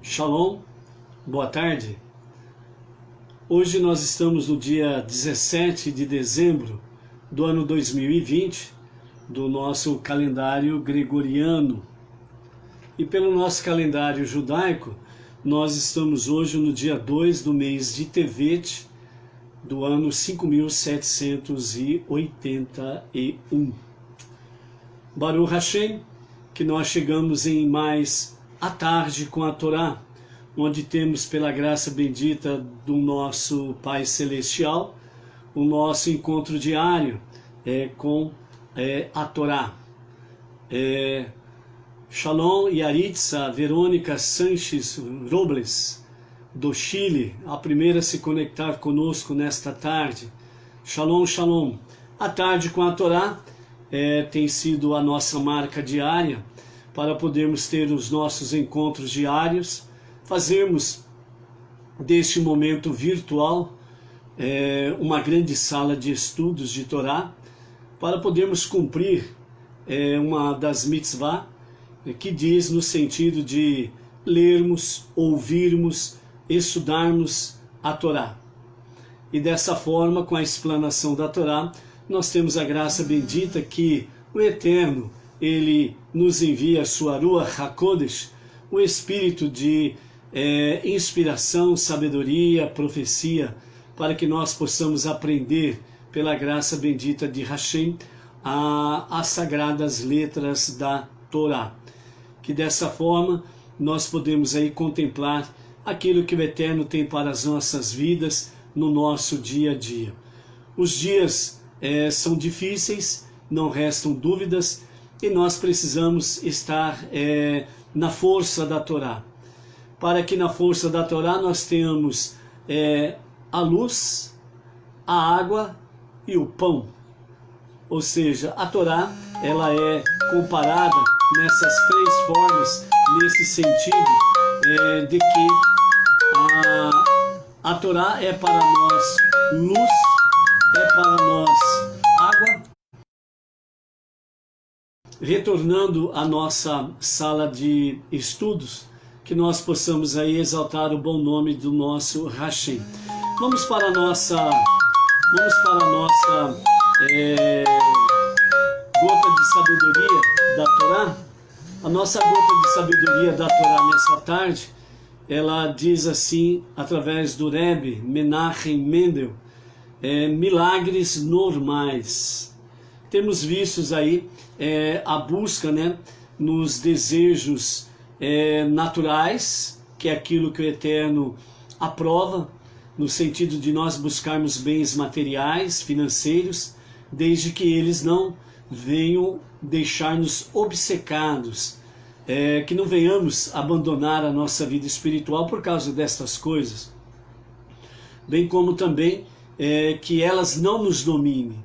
Shalom, boa tarde. Hoje nós estamos no dia 17 de dezembro do ano 2020, do nosso calendário gregoriano. E pelo nosso calendário judaico, nós estamos hoje no dia 2 do mês de Tevet, do ano 5781. Baruch Hashem, que nós chegamos em mais a tarde com a Torá, onde temos pela graça bendita do nosso Pai Celestial, o nosso encontro diário com a Torá. Shalom Yaritza Verônica Sanches Robles, do Chile, a primeira a se conectar conosco nesta tarde. Shalom, shalom. A tarde com a Torá tem sido a nossa marca diária para podermos ter os nossos encontros diários, fazermos deste momento virtual uma grande sala de estudos de Torá, para podermos cumprir uma das mitzvah, que diz no sentido de lermos, ouvirmos, estudarmos a Torá. E dessa forma, com a explanação da Torá, nós temos a graça bendita que o Eterno, Ele nos envia a sua Ruach HaKodesh, o espírito de inspiração, sabedoria, profecia, para que nós possamos aprender, pela graça bendita de Hashem, as sagradas letras da Torá. Que dessa forma nós podemos aí contemplar aquilo que o Eterno tem para as nossas vidas no nosso dia a dia. Os dias são difíceis, não restam dúvidas, e nós precisamos estar na força da Torá, para que na força da Torá nós tenhamos a luz, a água e o pão. Ou seja, a Torá, ela é comparada nessas três formas, nesse sentido de que a Torá é para nós luz, é para nós água. Retornando à nossa sala de estudos, que nós possamos aí exaltar o bom nome do nosso Hashem. Vamos para a nossa gota de sabedoria da Torá. A nossa gota de sabedoria da Torá nessa tarde, ela diz assim, através do Rebbe Menachem Mendel, milagres normais. Temos vistos aí a busca, nos desejos naturais, que é aquilo que o Eterno aprova, no sentido de nós buscarmos bens materiais, financeiros, desde que eles não venham deixar-nos obcecados, que não venhamos abandonar a nossa vida espiritual por causa destas coisas, bem como também que elas não nos dominem.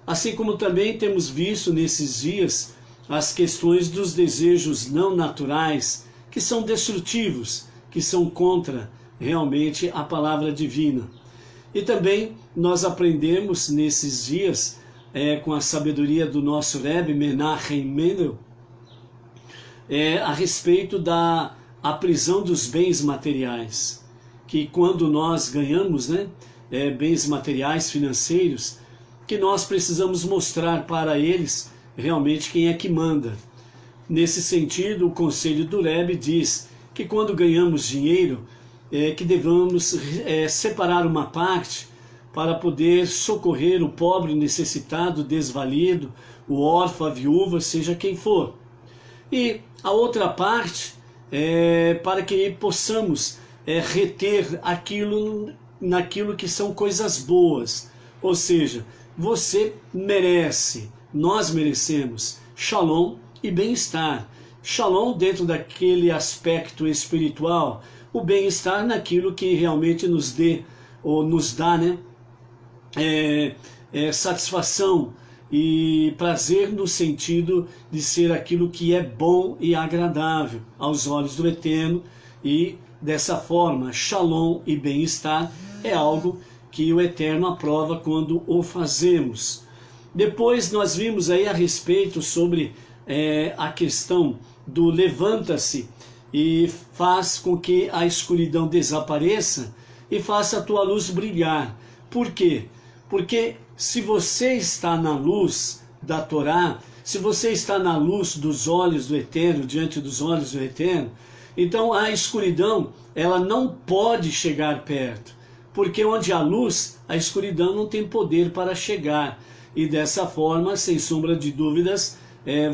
Assim como também temos visto nesses dias as questões dos desejos não naturais, que são destrutivos, que são contra realmente a palavra divina. E também nós aprendemos nesses dias, com a sabedoria do nosso Rebbe Menachem Mendel, a respeito da prisão dos bens materiais, que quando nós ganhamos bens materiais, financeiros, que nós precisamos mostrar para eles realmente quem é que manda. Nesse sentido, o conselho do Rebbe diz que quando ganhamos dinheiro, que devemos separar uma parte para poder socorrer o pobre, necessitado, desvalido, o órfão, a viúva, seja quem for. E a outra parte para que possamos reter naquilo que são coisas boas. Ou seja, você merece, nós merecemos shalom e bem-estar. Shalom dentro daquele aspecto espiritual, o bem-estar naquilo que realmente nos dá satisfação e prazer, no sentido de ser aquilo que é bom e agradável aos olhos do Eterno, e dessa forma, shalom e bem-estar é algo que o Eterno aprova quando o fazemos. Depois nós vimos aí a respeito sobre a questão do levanta-se e faz com que a escuridão desapareça e faça a tua luz brilhar. Por quê? Porque se você está na luz da Torá, se você está na luz dos olhos do Eterno, diante dos olhos do Eterno, então a escuridão, ela não pode chegar perto, porque onde há luz, a escuridão não tem poder para chegar, e dessa forma, sem sombra de dúvidas,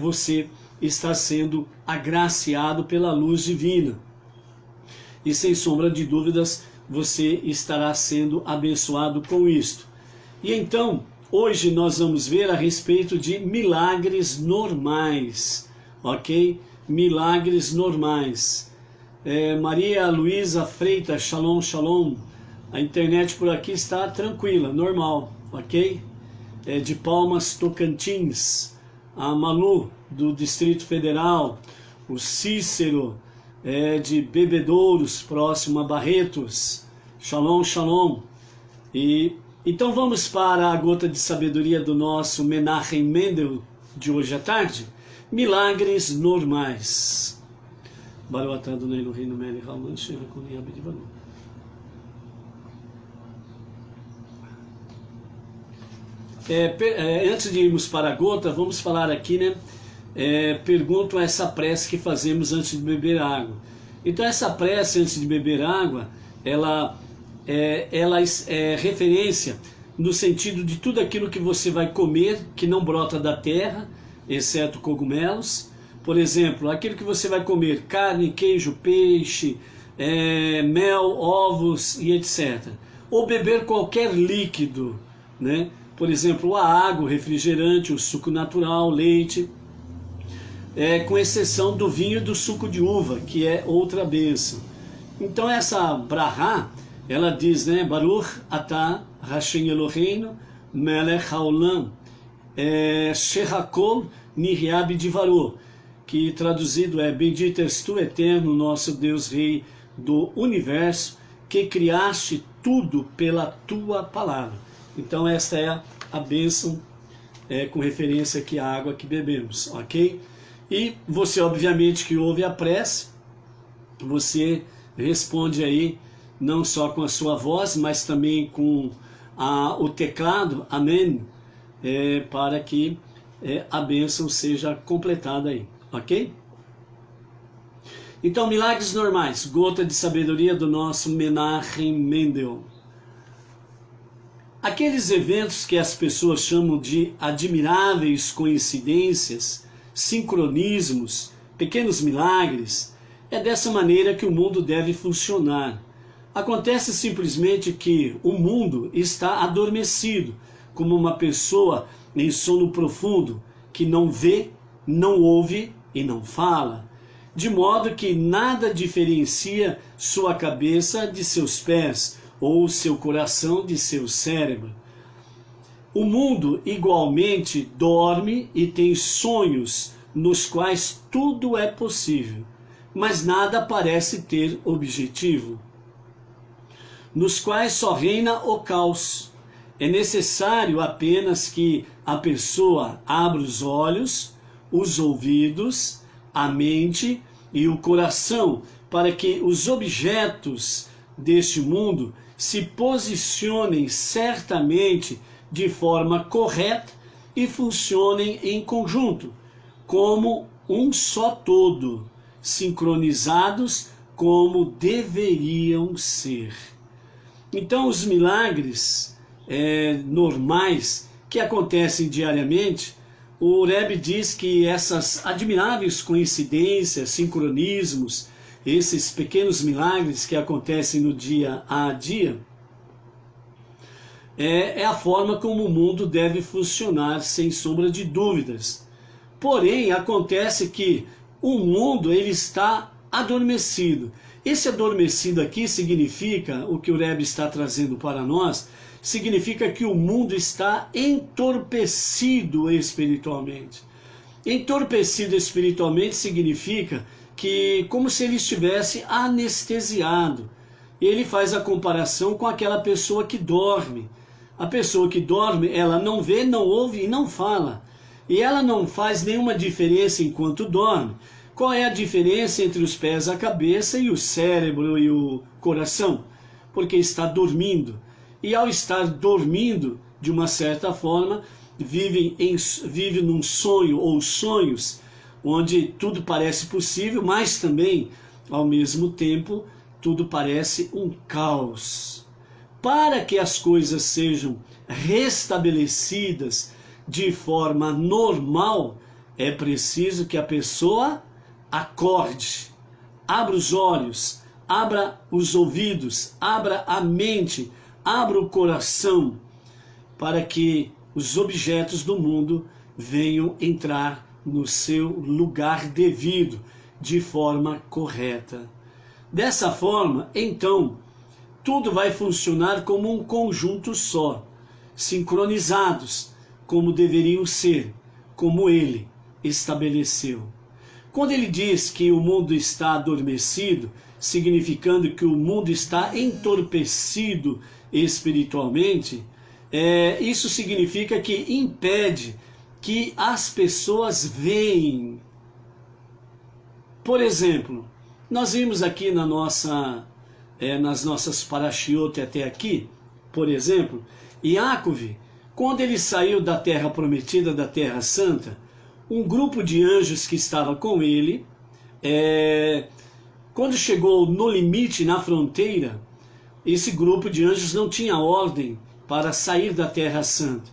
você está sendo agraciado pela luz divina, e sem sombra de dúvidas, você estará sendo abençoado com isto. E então, hoje nós vamos ver a respeito de milagres normais, ok? Milagres normais. Maria Luísa Freitas, shalom, shalom. A internet por aqui está tranquila, normal, ok? De Palmas, Tocantins. A Malu, do Distrito Federal. O Cícero, de Bebedouros, próximo a Barretos. Shalom, shalom. Então vamos para a gota de sabedoria do nosso Menachem Mendel de hoje à tarde. Milagres normais. Baruch Adonai Eloheinu melech haolam she'ekol yabed baruch. Antes de irmos para a gota, vamos falar aqui, né? Pergunto essa prece que fazemos antes de beber água. Então essa prece antes de beber água, ela é referência no sentido de tudo aquilo que você vai comer que não brota da terra, exceto cogumelos. Por exemplo, aquilo que você vai comer, carne, queijo, peixe, mel, ovos e etc. Ou beber qualquer líquido, né? Por exemplo, a água, o refrigerante, o suco natural, leite, com exceção do vinho e do suco de uva, que é outra bênção. Então essa brahá, ela diz, né, Baruch atah Hashem Eloheinu melech haolam shehakol nihya b'divaro, que traduzido é: bendito és tu, Eterno, nosso Deus Rei do Universo, que criaste tudo pela tua palavra. Então esta é a bênção com referência aqui à água que bebemos, ok? E você, obviamente, que ouve a prece, você responde aí, não só com a sua voz, mas também com o teclado, amém, para que a bênção seja completada aí, ok? Então, milagres normais, gota de sabedoria do nosso Menachem Mendel. Aqueles eventos que as pessoas chamam de admiráveis coincidências, sincronismos, pequenos milagres, é dessa maneira que o mundo deve funcionar. Acontece simplesmente que o mundo está adormecido, como uma pessoa em sono profundo, que não vê, não ouve e não fala, de modo que nada diferencia sua cabeça de seus pés, ou seu coração de seu cérebro. O mundo igualmente dorme e tem sonhos nos quais tudo é possível, mas nada parece ter objetivo, nos quais só reina o caos. É necessário apenas que a pessoa abra os olhos, os ouvidos, a mente e o coração para que os objetos deste mundo se posicionem certamente de forma correta e funcionem em conjunto, como um só todo, sincronizados como deveriam ser. Então os milagres normais que acontecem diariamente, o Rebbe diz que essas admiráveis coincidências, sincronismos, esses pequenos milagres que acontecem no dia a dia, é a forma como o mundo deve funcionar, sem sombra de dúvidas. Porém, acontece que o mundo ele está adormecido. Esse adormecido aqui significa, o que o Rebbe está trazendo para nós, significa que o mundo está entorpecido espiritualmente. Entorpecido espiritualmente significa que como se ele estivesse anestesiado. Ele faz a comparação com aquela pessoa que dorme. A pessoa que dorme, ela não vê, não ouve e não fala. E ela não faz nenhuma diferença enquanto dorme. Qual é a diferença entre os pés, a cabeça e o cérebro e o coração? Porque está dormindo. E ao estar dormindo, de uma certa forma, vive num sonho ou sonhos, onde tudo parece possível, mas também, ao mesmo tempo, tudo parece um caos. Para que as coisas sejam restabelecidas de forma normal, é preciso que a pessoa acorde, abra os olhos, abra os ouvidos, abra a mente, abra o coração, para que os objetos do mundo venham entrar no seu lugar devido, de forma correta. Dessa forma, então, tudo vai funcionar como um conjunto só, sincronizados, como deveriam ser, como ele estabeleceu. Quando ele diz que o mundo está adormecido, significando que o mundo está entorpecido espiritualmente, isso significa que impede que as pessoas veem. Por exemplo, nós vimos aqui nas nossas parashiot até aqui, por exemplo, Yaakov, quando ele saiu da terra prometida, da terra santa, um grupo de anjos que estava com ele, quando chegou no limite, na fronteira, esse grupo de anjos não tinha ordem para sair da terra santa.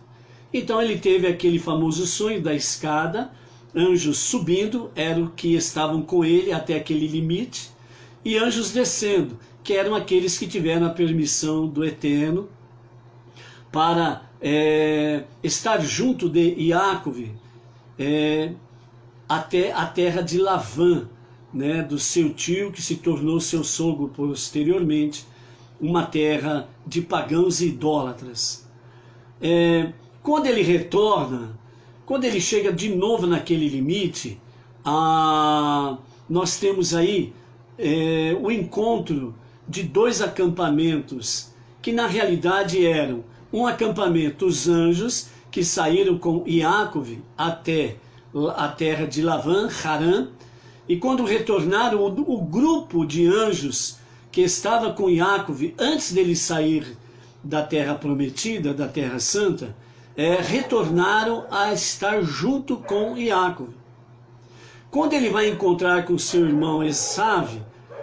Então ele teve aquele famoso sonho da escada, anjos subindo, eram que estavam com ele até aquele limite, e anjos descendo, que eram aqueles que tiveram a permissão do Eterno para estar junto de Yaakov até a terra de Lavã, né, do seu tio, que se tornou seu sogro posteriormente, uma terra de pagãos e idólatras. Quando ele retorna, quando ele chega de novo naquele limite, nós temos aí o encontro de dois acampamentos, que na realidade eram um acampamento, os anjos, que saíram com Yaakov até a terra de Lavã, Harã, e quando retornaram, o grupo de anjos que estava com Yaakov antes dele sair da terra prometida, da terra santa, retornaram a estar junto com Yaakov. Quando ele vai encontrar com seu irmão Esav,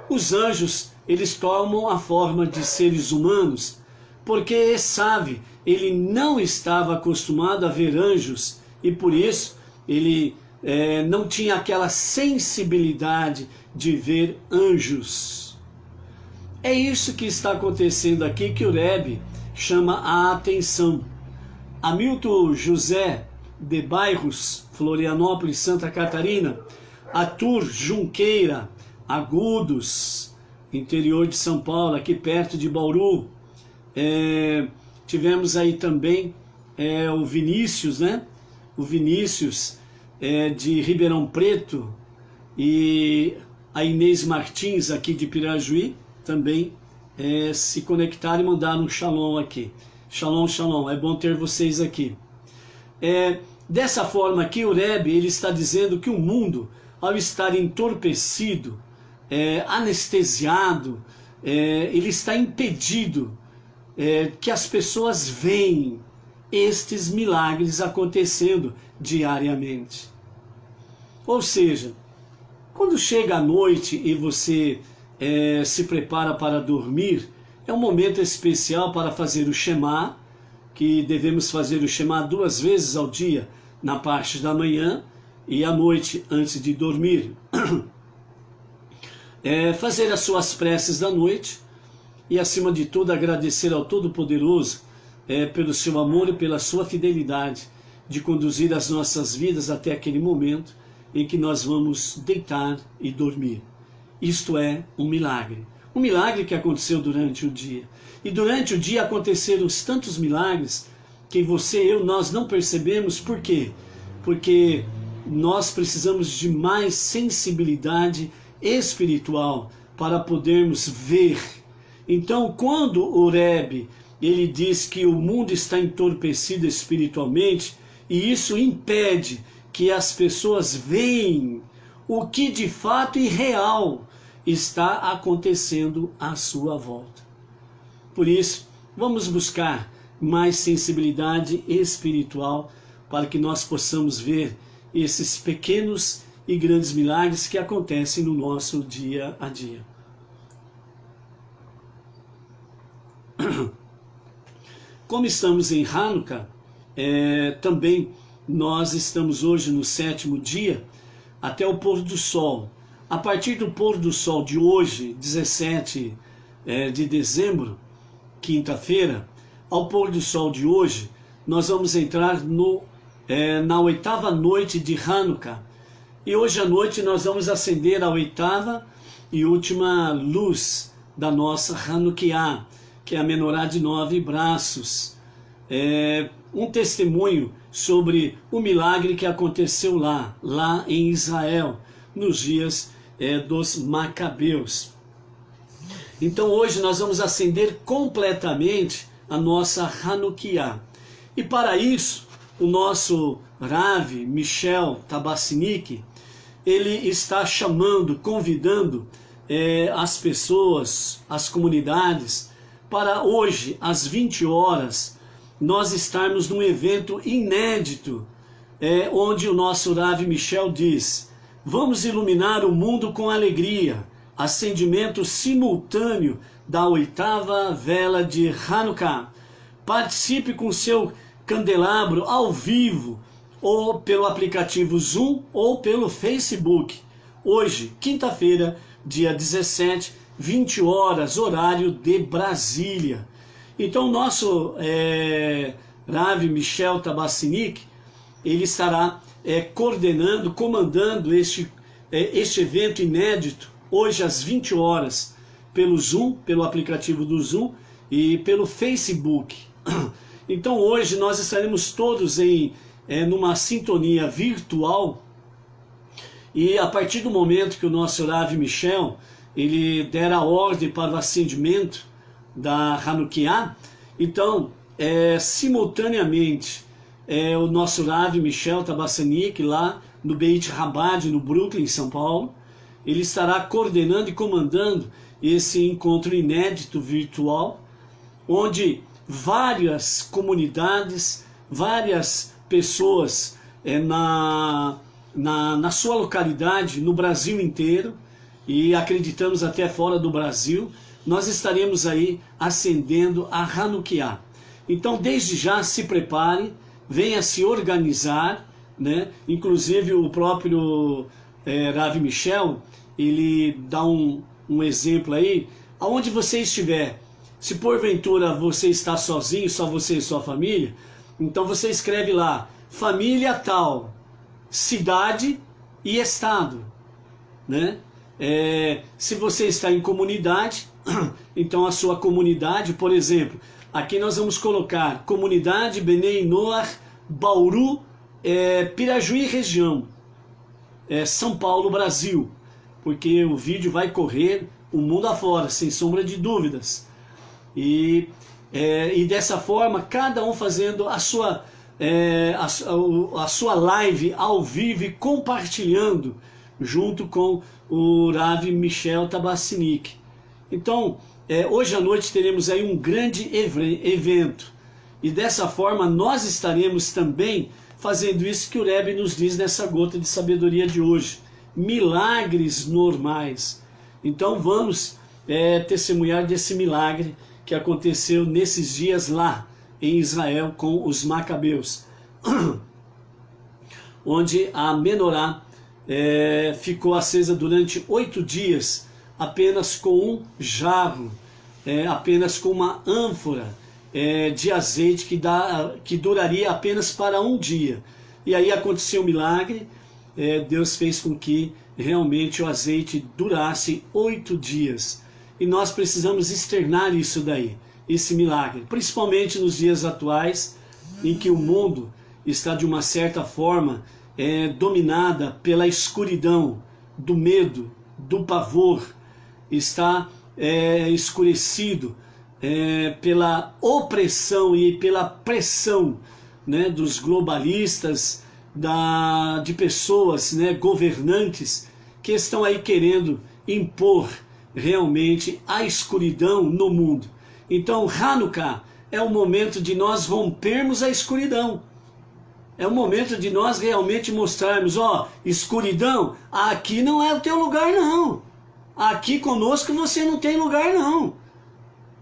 os anjos, eles tomam a forma de seres humanos, porque Esav, ele não estava acostumado a ver anjos, e por isso ele não tinha aquela sensibilidade de ver anjos. É isso que está acontecendo aqui, que o Rebbe chama a atenção. Hamilton José de Bairros, Florianópolis, Santa Catarina, Arthur Junqueira, Agudos, interior de São Paulo, aqui perto de Bauru. Tivemos aí também o Vinícius, né? O Vinícius de Ribeirão Preto, e a Inês Martins aqui de Pirajuí também se conectaram e mandaram um shalom aqui. Shalom, shalom, é bom ter vocês aqui. Dessa forma aqui, o Rebbe, ele está dizendo que o mundo, ao estar entorpecido, anestesiado, ele está impedido que as pessoas veem estes milagres acontecendo diariamente. Ou seja, quando chega a noite e você se prepara para dormir, é um momento especial para fazer o Shema, que devemos fazer o Shema 2 vezes ao dia, na parte da manhã e à noite antes de dormir. Fazer as suas preces da noite e, acima de tudo, agradecer ao Todo-Poderoso pelo seu amor e pela sua fidelidade de conduzir as nossas vidas até aquele momento em que nós vamos deitar e dormir. Isto é um milagre. Um milagre que aconteceu durante o dia. E durante o dia aconteceram tantos milagres que você e eu, nós não percebemos. Por quê? Porque nós precisamos de mais sensibilidade espiritual para podermos ver. Então, quando o Rebbe, ele diz que o mundo está entorpecido espiritualmente, e isso impede que as pessoas veem o que de fato e real está acontecendo à sua volta. Por isso, vamos buscar mais sensibilidade espiritual para que nós possamos ver esses pequenos e grandes milagres que acontecem no nosso dia a dia. Como estamos em Hanukkah, também nós estamos hoje no 7º dia, até o pôr do sol. A partir do pôr do sol de hoje, 17 de dezembro, quinta-feira, ao pôr do sol de hoje, nós vamos entrar na 8ª noite de Hanukkah. E hoje à noite nós vamos acender a 8ª e última luz da nossa Hanukkah, que é a menorá de 9 braços. Um testemunho sobre o milagre que aconteceu lá em Israel, nos dias dos Macabeus. Então hoje nós vamos acender completamente a nossa Hanukkah. E para isso, o nosso Rav Michel Tabassinic, ele está chamando, convidando as pessoas, as comunidades, para hoje, às 20 horas, nós estarmos num evento inédito, onde o nosso Rav Michel diz: vamos iluminar o mundo com alegria, acendimento simultâneo da 8ª vela de Hanukkah. Participe com seu candelabro ao vivo, ou pelo aplicativo Zoom, ou pelo Facebook. Hoje, quinta-feira, dia 17, 20 horas, horário de Brasília. Então, o nosso Rav Michel Tabassinic, ele estará coordenando, comandando este evento inédito, hoje às 20 horas, pelo Zoom, pelo aplicativo do Zoom e pelo Facebook. Então hoje nós estaremos todos numa sintonia virtual, e a partir do momento que o nosso Rav Michel ele der a ordem para o acendimento da Hanukkah, então simultaneamente o nosso Rav Michel Tabassinic, lá no Beit Chabad, no Brooklyn, São Paulo, ele estará coordenando e comandando esse encontro inédito virtual, onde várias comunidades, várias pessoas na sua localidade, no Brasil inteiro, e acreditamos até fora do Brasil, nós estaremos aí acendendo a Hanukkah. Então, desde já, se prepare, venha se organizar, né? Inclusive o próprio Rav Michel, ele dá um exemplo aí, aonde você estiver. Se porventura você está sozinho, só você e sua família, então você escreve lá, família tal, cidade e estado, né? Se você está em comunidade, então a sua comunidade, por exemplo, aqui nós vamos colocar comunidade Benei Noar, Bauru, Pirajuí região, São Paulo, Brasil, porque o vídeo vai correr o mundo afora, sem sombra de dúvidas. E dessa forma, cada um fazendo a sua live ao vivo e compartilhando junto com o Rav Michel Tabassinic. Então, hoje à noite teremos aí um grande evento, e dessa forma nós estaremos também fazendo isso que o Rebbe nos diz nessa gota de sabedoria de hoje, milagres normais. Então vamos testemunhar desse milagre que aconteceu nesses dias lá em Israel com os Macabeus, onde a menorá ficou acesa durante 8 dias, apenas com um jarro, apenas com uma ânfora de azeite que duraria apenas para um dia. E aí aconteceu um milagre, Deus fez com que realmente o azeite durasse 8 dias. E nós precisamos externar isso daí, esse milagre, principalmente nos dias atuais, em que o mundo está de uma certa forma dominada pela escuridão, do medo, do pavor, está escurecido pela opressão e pela pressão, né, dos globalistas, de pessoas, né, governantes que estão aí querendo impor realmente a escuridão no mundo. Então, Hanukkah é o momento de nós rompermos a escuridão. É o momento de nós realmente mostrarmos, ó, escuridão, aqui não é o teu lugar não. Aqui conosco você não tem lugar não.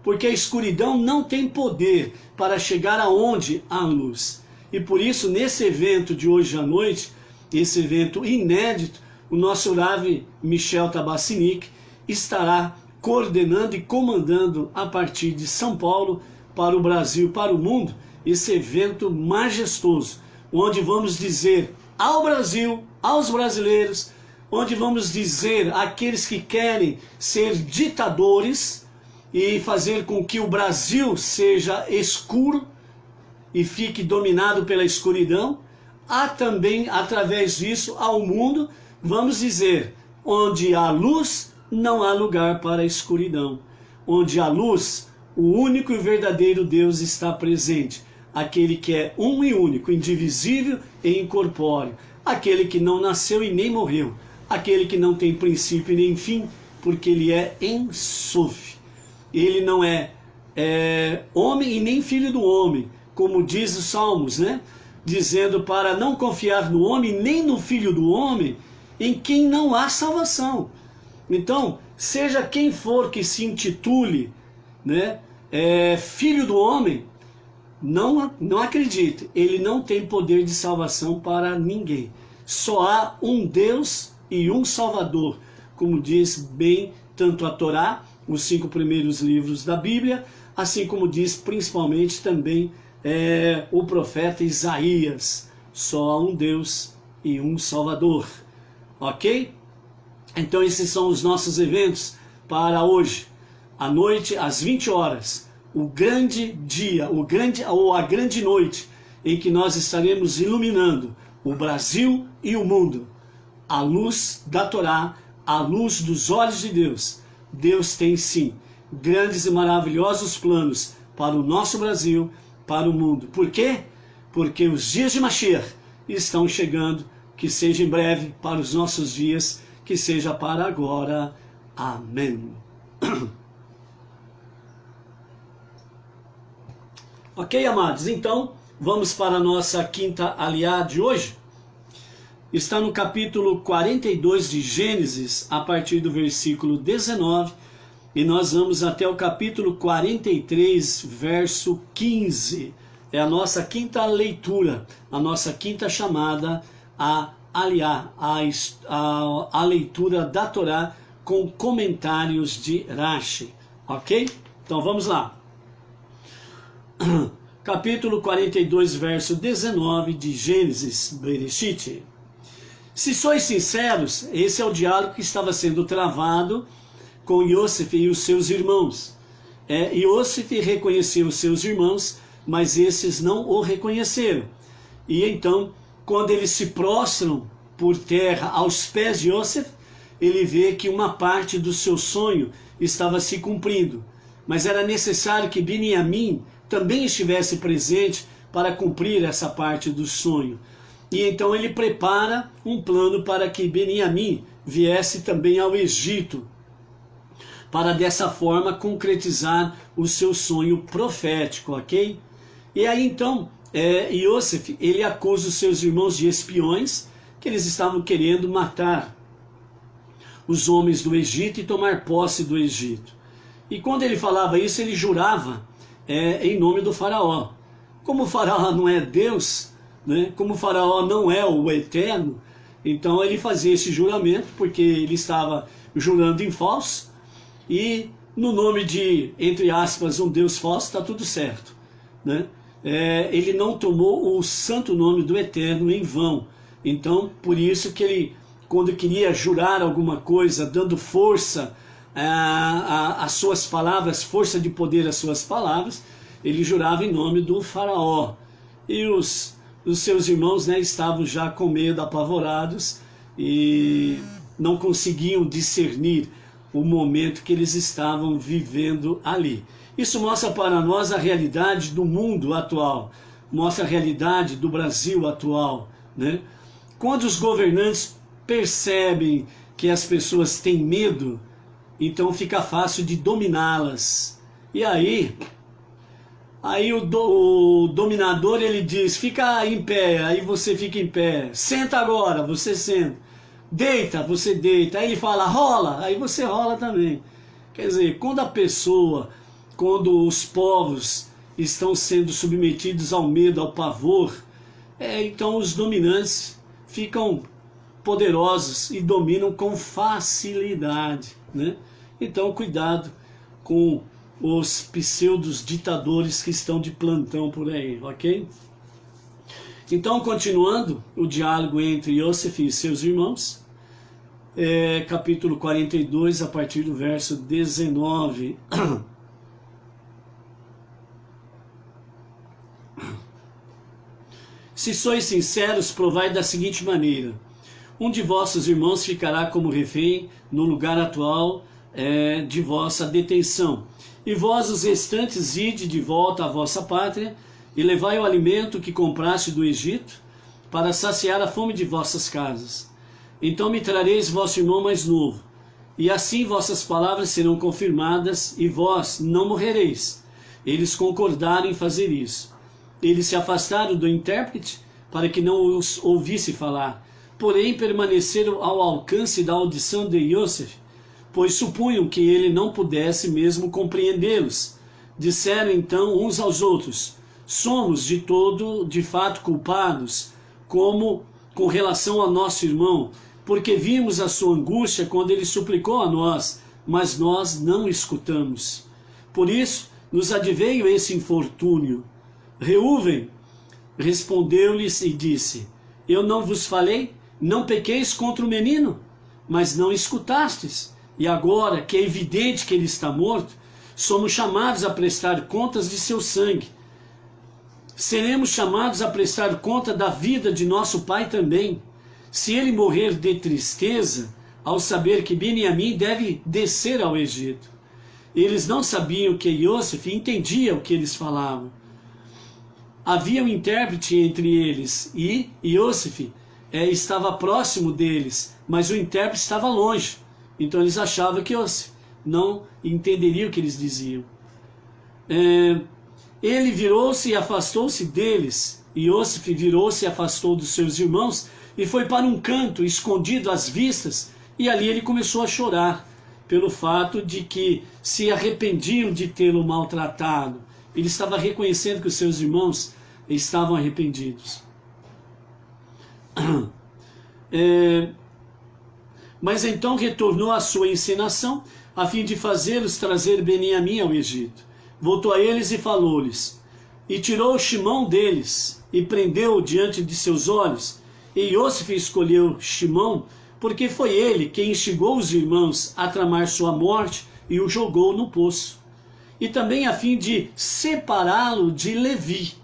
Porque a escuridão não tem poder para chegar aonde há luz. E por isso, nesse evento de hoje à noite, esse evento inédito, o nosso Rav Michel Tabassinik estará coordenando e comandando a partir de São Paulo para o Brasil, para o mundo, esse evento majestoso, onde vamos dizer ao Brasil, aos brasileiros, onde vamos dizer àqueles que querem ser ditadores e fazer com que o Brasil seja escuro e fique dominado pela escuridão, há também, através disso, ao mundo, vamos dizer, onde há luz, não há lugar para a escuridão. Onde há luz, o único e verdadeiro Deus está presente. Aquele que é um e único, indivisível e incorpóreo. Aquele que não nasceu e nem morreu. Aquele que não tem princípio e nem fim, porque ele é Ein Sof. Ele não é homem e nem filho do homem, como diz os Salmos, né? Dizendo para não confiar no homem, nem no filho do homem, em quem não há salvação. Então, seja quem for que se intitule, né, filho do homem, não acredite, ele não tem poder de salvação para ninguém. Só há um Deus e um Salvador, como diz bem tanto a Torá, os 5 primeiros livros da Bíblia, assim como diz principalmente também o profeta Isaías. Só há um Deus e um Salvador. Ok? Então esses são os nossos eventos para hoje. À noite, às 20 horas, o grande dia, a grande noite, em que nós estaremos iluminando o Brasil e o mundo. A luz da Torá, a luz dos olhos de Deus. Deus tem sim grandes e maravilhosos planos para o nosso Brasil, para o mundo. Por quê? Porque os dias de Mashiach estão chegando, que seja em breve para os nossos dias, que seja para agora. Amém. Ok, amados? Então, vamos para a nossa quinta aliá de hoje. Está no capítulo 42 de Gênesis, a partir do versículo 19, e nós vamos até o capítulo 43, verso 15. É a nossa quinta leitura, a nossa quinta chamada a aliá, a leitura da Torá com comentários de Rashi. Ok? Então vamos lá. Capítulo 42, verso 19 de Gênesis, Bereshit. Se sois sinceros, esse é o diálogo que estava sendo travado com Yosef e os seus irmãos. Yosef reconheceu os seus irmãos, mas esses não o reconheceram. E então, quando eles se prostram por terra aos pés de Yosef, ele vê que uma parte do seu sonho estava se cumprindo. Mas era necessário que Beniamim também estivesse presente para cumprir essa parte do sonho. E então ele prepara um plano para que Beniamim viesse também ao Egito, para dessa forma concretizar o seu sonho profético, ok? E aí então, Yosef, ele acusa os seus irmãos de espiões, que eles estavam querendo matar os homens do Egito e tomar posse do Egito. E quando ele falava isso, ele jurava em nome do faraó. Como o faraó não é Deus, né? Como o faraó não é o eterno, então ele fazia esse juramento, porque ele estava jurando em falso, e no nome de, entre aspas, um Deus falso, está tudo certo, né? Ele não tomou o santo nome do eterno em vão. Então, por isso que ele, quando queria jurar alguma coisa, dando força às suas palavras, força de poder às suas palavras, ele jurava em nome do faraó. E os seus irmãos, né, estavam já com medo, apavorados, e não conseguiam discernir o momento que eles estavam vivendo ali. Isso mostra para nós a realidade do mundo atual, mostra a realidade do Brasil atual, né? Quando os governantes percebem que as pessoas têm medo, então fica fácil de dominá-las. E aí o dominador, ele diz, fica em pé, aí você fica em pé, senta agora, você senta, deita, você deita, aí ele fala, rola, aí você rola também. Quer dizer, quando os povos estão sendo submetidos ao medo, ao pavor, então os dominantes ficam poderosos e dominam com facilidade, né? Então cuidado com os pseudos ditadores que estão de plantão por aí, ok? Então, continuando o diálogo entre Yosef e seus irmãos, capítulo 42, a partir do verso 19. Se sois sinceros, provai da seguinte maneira: um de vossos irmãos ficará como refém no lugar atual de vossa detenção, e vós os restantes ide de volta à vossa pátria, e levai o alimento que compraste do Egito, para saciar a fome de vossas casas. Então me trareis vosso irmão mais novo, e assim vossas palavras serão confirmadas, e vós não morrereis. Eles concordaram em fazer isso. Eles se afastaram do intérprete, para que não os ouvisse falar, porém permaneceram ao alcance da audição de Yosef, pois supunham que ele não pudesse mesmo compreendê-los. Disseram então uns aos outros: somos de fato culpados, como com relação ao nosso irmão, porque vimos a sua angústia quando ele suplicou a nós, mas nós não escutamos. Por isso nos adveio esse infortúnio. Reuven respondeu-lhes e disse: eu não vos falei? Não pequeis contra o menino? Mas não escutastes. E agora que é evidente que ele está morto, somos chamados a prestar contas de seu sangue. Seremos chamados a prestar conta da vida de nosso pai também. Se ele morrer de tristeza, ao saber que Beniamim deve descer ao Egito. Eles não sabiam que Yosef entendia o que eles falavam. Havia um intérprete entre eles, e Yosef estava próximo deles, mas o intérprete estava longe. Então eles achavam que Yosef não entenderia o que eles diziam. Ele virou-se e afastou-se deles. Yosef virou-se e afastou dos seus irmãos e foi para um canto, escondido às vistas, e ali ele começou a chorar, pelo fato de que se arrependiam de tê-lo maltratado. Ele estava reconhecendo que os seus irmãos estavam arrependidos. Mas então retornou à sua encenação, a fim de fazê-los trazer Beniamim ao Egito. Voltou a eles e falou-lhes, e tirou Shimão deles, e prendeu-o diante de seus olhos. E Yosef escolheu Shimão, porque foi ele quem instigou os irmãos a tramar sua morte e o jogou no poço. E também a fim de separá-lo de Levi,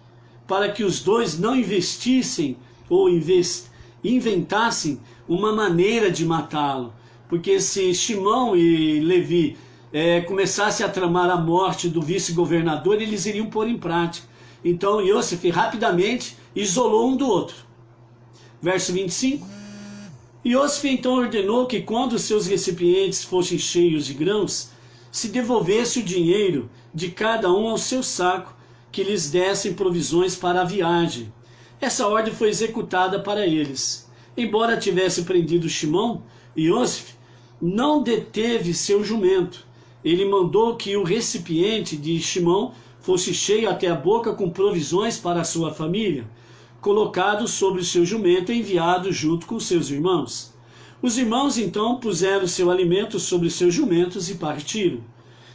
para que os dois não investissem ou inventassem uma maneira de matá-lo. Porque se Shimão e Levi começassem a tramar a morte do vice-governador, eles iriam pôr em prática. Então Yosef rapidamente isolou um do outro. Verso 25. Yosef então ordenou que quando os seus recipientes fossem cheios de grãos, se devolvesse o dinheiro de cada um ao seu saco, que lhes dessem provisões para a viagem. Essa ordem foi executada para eles. Embora tivesse prendido Shimão, Yosef não deteve seu jumento. Ele mandou que o recipiente de Shimão fosse cheio até a boca com provisões para a sua família, colocado sobre o seu jumento e enviado junto com seus irmãos. Os irmãos então puseram seu alimento sobre seus jumentos e partiram.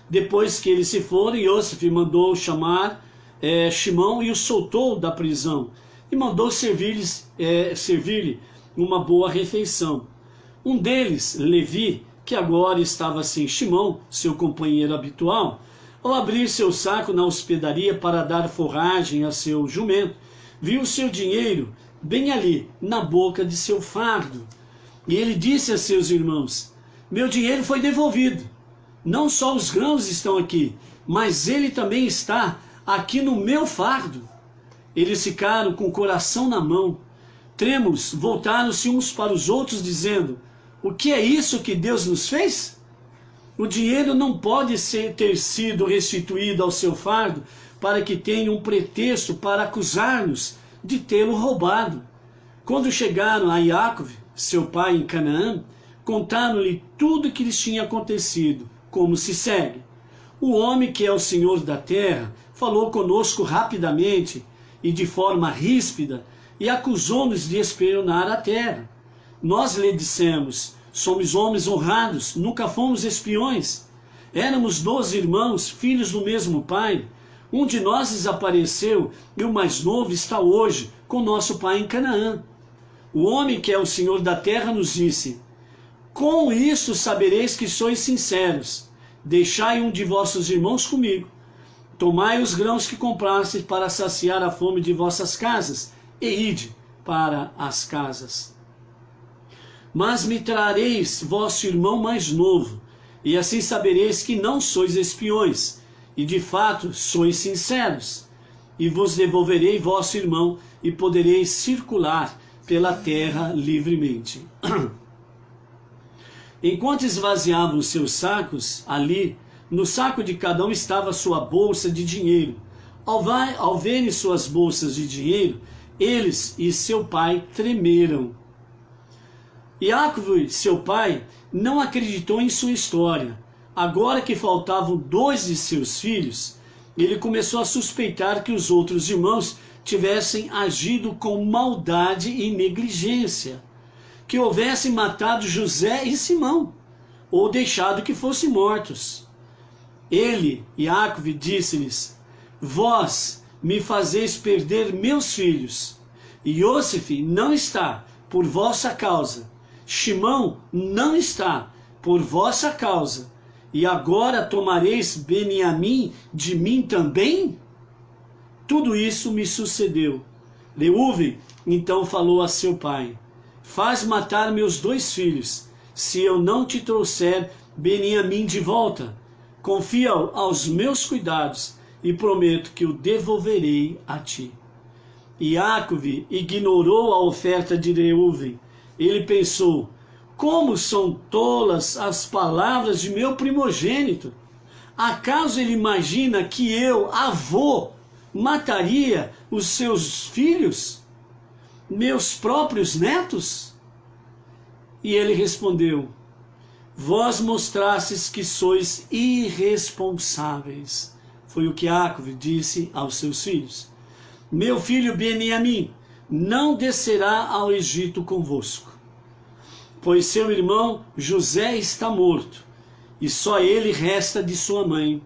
Depois que eles se foram, Yosef mandou chamar Shimão e o soltou da prisão, e mandou servir-lhe uma boa refeição. Um deles, Levi, que agora estava sem Shimão, seu companheiro habitual, ao abrir seu saco na hospedaria para dar forragem a seu jumento, viu o seu dinheiro bem ali, na boca de seu fardo. E ele disse a seus irmãos: meu dinheiro foi devolvido. Não só os grãos estão aqui, mas ele também está aqui no meu fardo. Eles ficaram com o coração na mão. Trêmulos, voltaram-se uns para os outros, dizendo: O que é isso que Deus nos fez? O dinheiro não pode ter sido restituído ao seu fardo para que tenha um pretexto para acusar-nos de tê-lo roubado. Quando chegaram a Jacob, seu pai em Canaã, contaram-lhe tudo o que lhes tinha acontecido, como se segue. O homem que é o Senhor da terra falou conosco rapidamente e de forma ríspida e acusou-nos de espionar a terra. Nós lhe dissemos: somos homens honrados, nunca fomos espiões. Éramos 12 irmãos, filhos do mesmo pai. Um de nós desapareceu e o mais novo está hoje com nosso pai em Canaã. O homem que é o Senhor da terra nos disse: com isso sabereis que sois sinceros. Deixai um de vossos irmãos comigo. Tomai os grãos que comprastes para saciar a fome de vossas casas, e ide para as casas. Mas me trareis vosso irmão mais novo, e assim sabereis que não sois espiões, e de fato sois sinceros. E vos devolverei vosso irmão, e podereis circular pela terra livremente. Enquanto esvaziavam os seus sacos, ali, no saco de cada um estava sua bolsa de dinheiro. Ao verem suas bolsas de dinheiro, eles e seu pai tremeram. Jacob, seu pai, não acreditou em sua história. Agora que faltavam 2 de seus filhos, ele começou a suspeitar que os outros irmãos tivessem agido com maldade e negligência, que houvessem matado José e Simão, ou deixado que fossem mortos. Ele, Jacob, disse-lhes: vós me fazeis perder meus filhos. Iosef não está por vossa causa. Shimão não está por vossa causa. E agora tomareis Beniamim de mim também? Tudo isso me sucedeu. Reuven então falou a seu pai: faz matar meus 2 filhos, se eu não te trouxer Beniamim de volta. Confia-o aos meus cuidados e prometo que o devolverei a ti. Jacob ignorou a oferta de Reuven. Ele pensou: como são tolas as palavras de meu primogênito. Acaso ele imagina que eu, avô, mataria os seus filhos, meus próprios netos? E ele respondeu: vós mostrastes que sois irresponsáveis. Foi o que Jacob disse aos seus filhos: meu filho Beniamim não descerá ao Egito convosco, pois seu irmão José está morto, e só ele resta de sua mãe.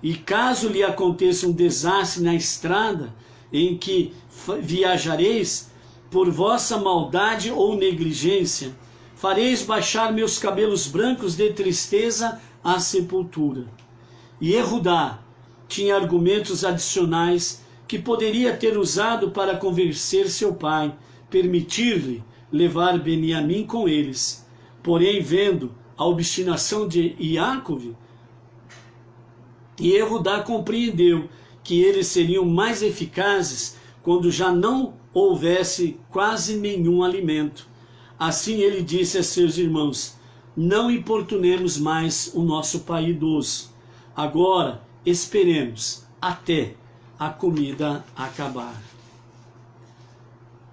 E caso lhe aconteça um desastre na estrada em que viajareis, por vossa maldade ou negligência, fareis baixar meus cabelos brancos de tristeza à sepultura. E Ehudá tinha argumentos adicionais que poderia ter usado para convencer seu pai, permitir-lhe levar Beniamim com eles. Porém, vendo a obstinação de Jacob, Ehudá compreendeu que eles seriam mais eficazes quando já não houvesse quase nenhum alimento. Assim ele disse a seus irmãos: não importunemos mais o nosso pai idoso. Agora esperemos até a comida acabar.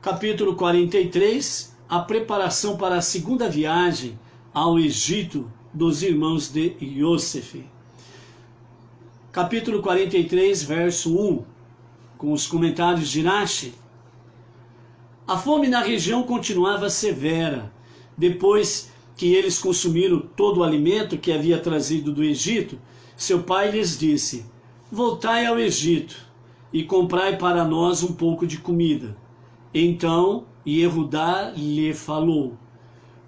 Capítulo 43. A preparação para a segunda viagem ao Egito dos irmãos de Iosef. Capítulo 43, verso 1, com os comentários de Rashi. A fome na região continuava severa. Depois que eles consumiram todo o alimento que havia trazido do Egito, seu pai lhes disse: voltai ao Egito e comprai para nós um pouco de comida. Então Ehudá lhe falou.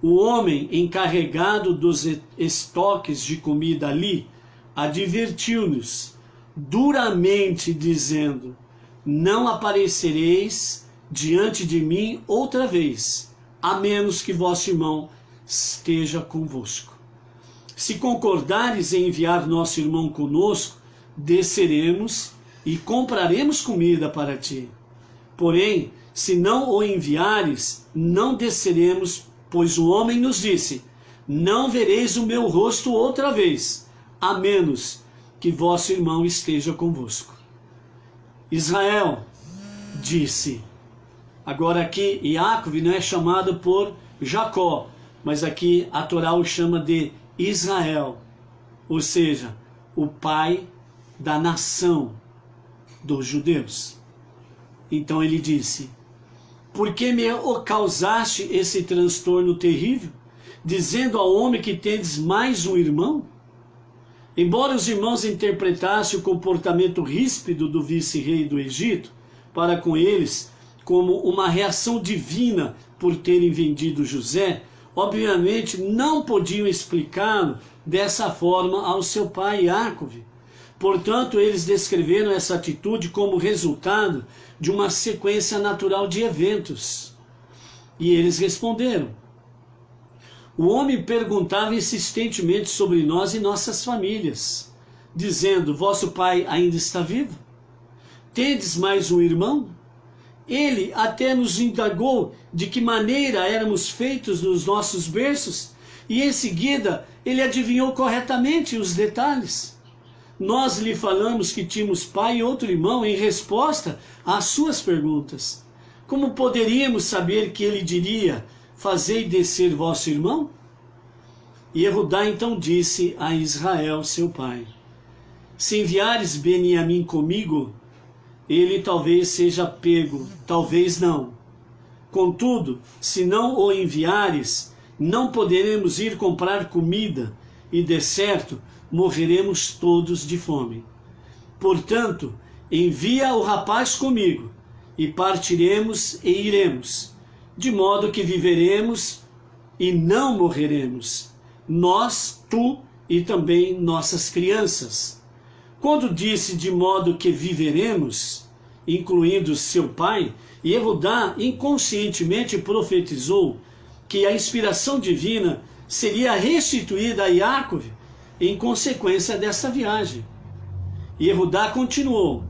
O homem encarregado dos estoques de comida ali advertiu-nos duramente, dizendo: não aparecereis diante de mim outra vez, a menos que vosso irmão esteja convosco. Se concordares em enviar nosso irmão conosco, desceremos e compraremos comida para ti. Porém, se não o enviares, não desceremos, pois o homem nos disse: não vereis o meu rosto outra vez, a menos que vosso irmão esteja convosco. Israel disse. Agora aqui Iacove não é chamado por Jacó, mas aqui a Torá o chama de Israel, ou seja, o pai da nação dos judeus. Então ele disse: por que me causaste esse transtorno terrível, dizendo ao homem que tendes mais um irmão? Embora os irmãos interpretassem o comportamento ríspido do vice-rei do Egito para com eles como uma reação divina por terem vendido José, obviamente não podiam explicá-lo dessa forma ao seu pai Iacove. Portanto, eles descreveram essa atitude como resultado de uma sequência natural de eventos. E eles responderam: o homem perguntava insistentemente sobre nós e nossas famílias, dizendo: vosso pai ainda está vivo? Tendes mais um irmão? Ele até nos indagou de que maneira éramos feitos nos nossos berços, e em seguida ele adivinhou corretamente os detalhes. Nós lhe falamos que tínhamos pai e outro irmão em resposta às suas perguntas. Como poderíamos saber que ele diria: fazei descer vosso irmão? E Judá então disse a Israel, seu pai: se enviares Beniamim comigo, ele talvez seja pego, talvez não. Contudo, se não o enviares, não poderemos ir comprar comida, e de certo morreremos todos de fome. Portanto, envia o rapaz comigo, e partiremos e iremos, de modo que viveremos e não morreremos, nós, tu e também nossas crianças. Quando disse de modo que viveremos, incluindo seu pai, Judá inconscientemente profetizou que a inspiração divina seria restituída a Iacove em consequência dessa viagem. E Judá continuou: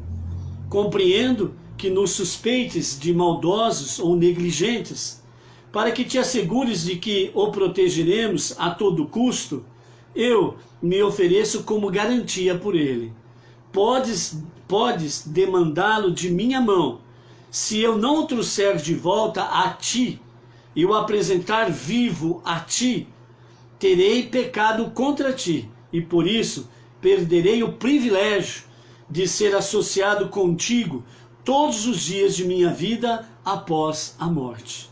compreendo que nos suspeites de maldosos ou negligentes, para que te assegures de que o protegeremos a todo custo, eu me ofereço como garantia por ele. Podes demandá-lo de minha mão. Se eu não o trouxer de volta a ti e o apresentar vivo a ti, terei pecado contra ti, e por isso perderei o privilégio de ser associado contigo todos os dias de minha vida após a morte.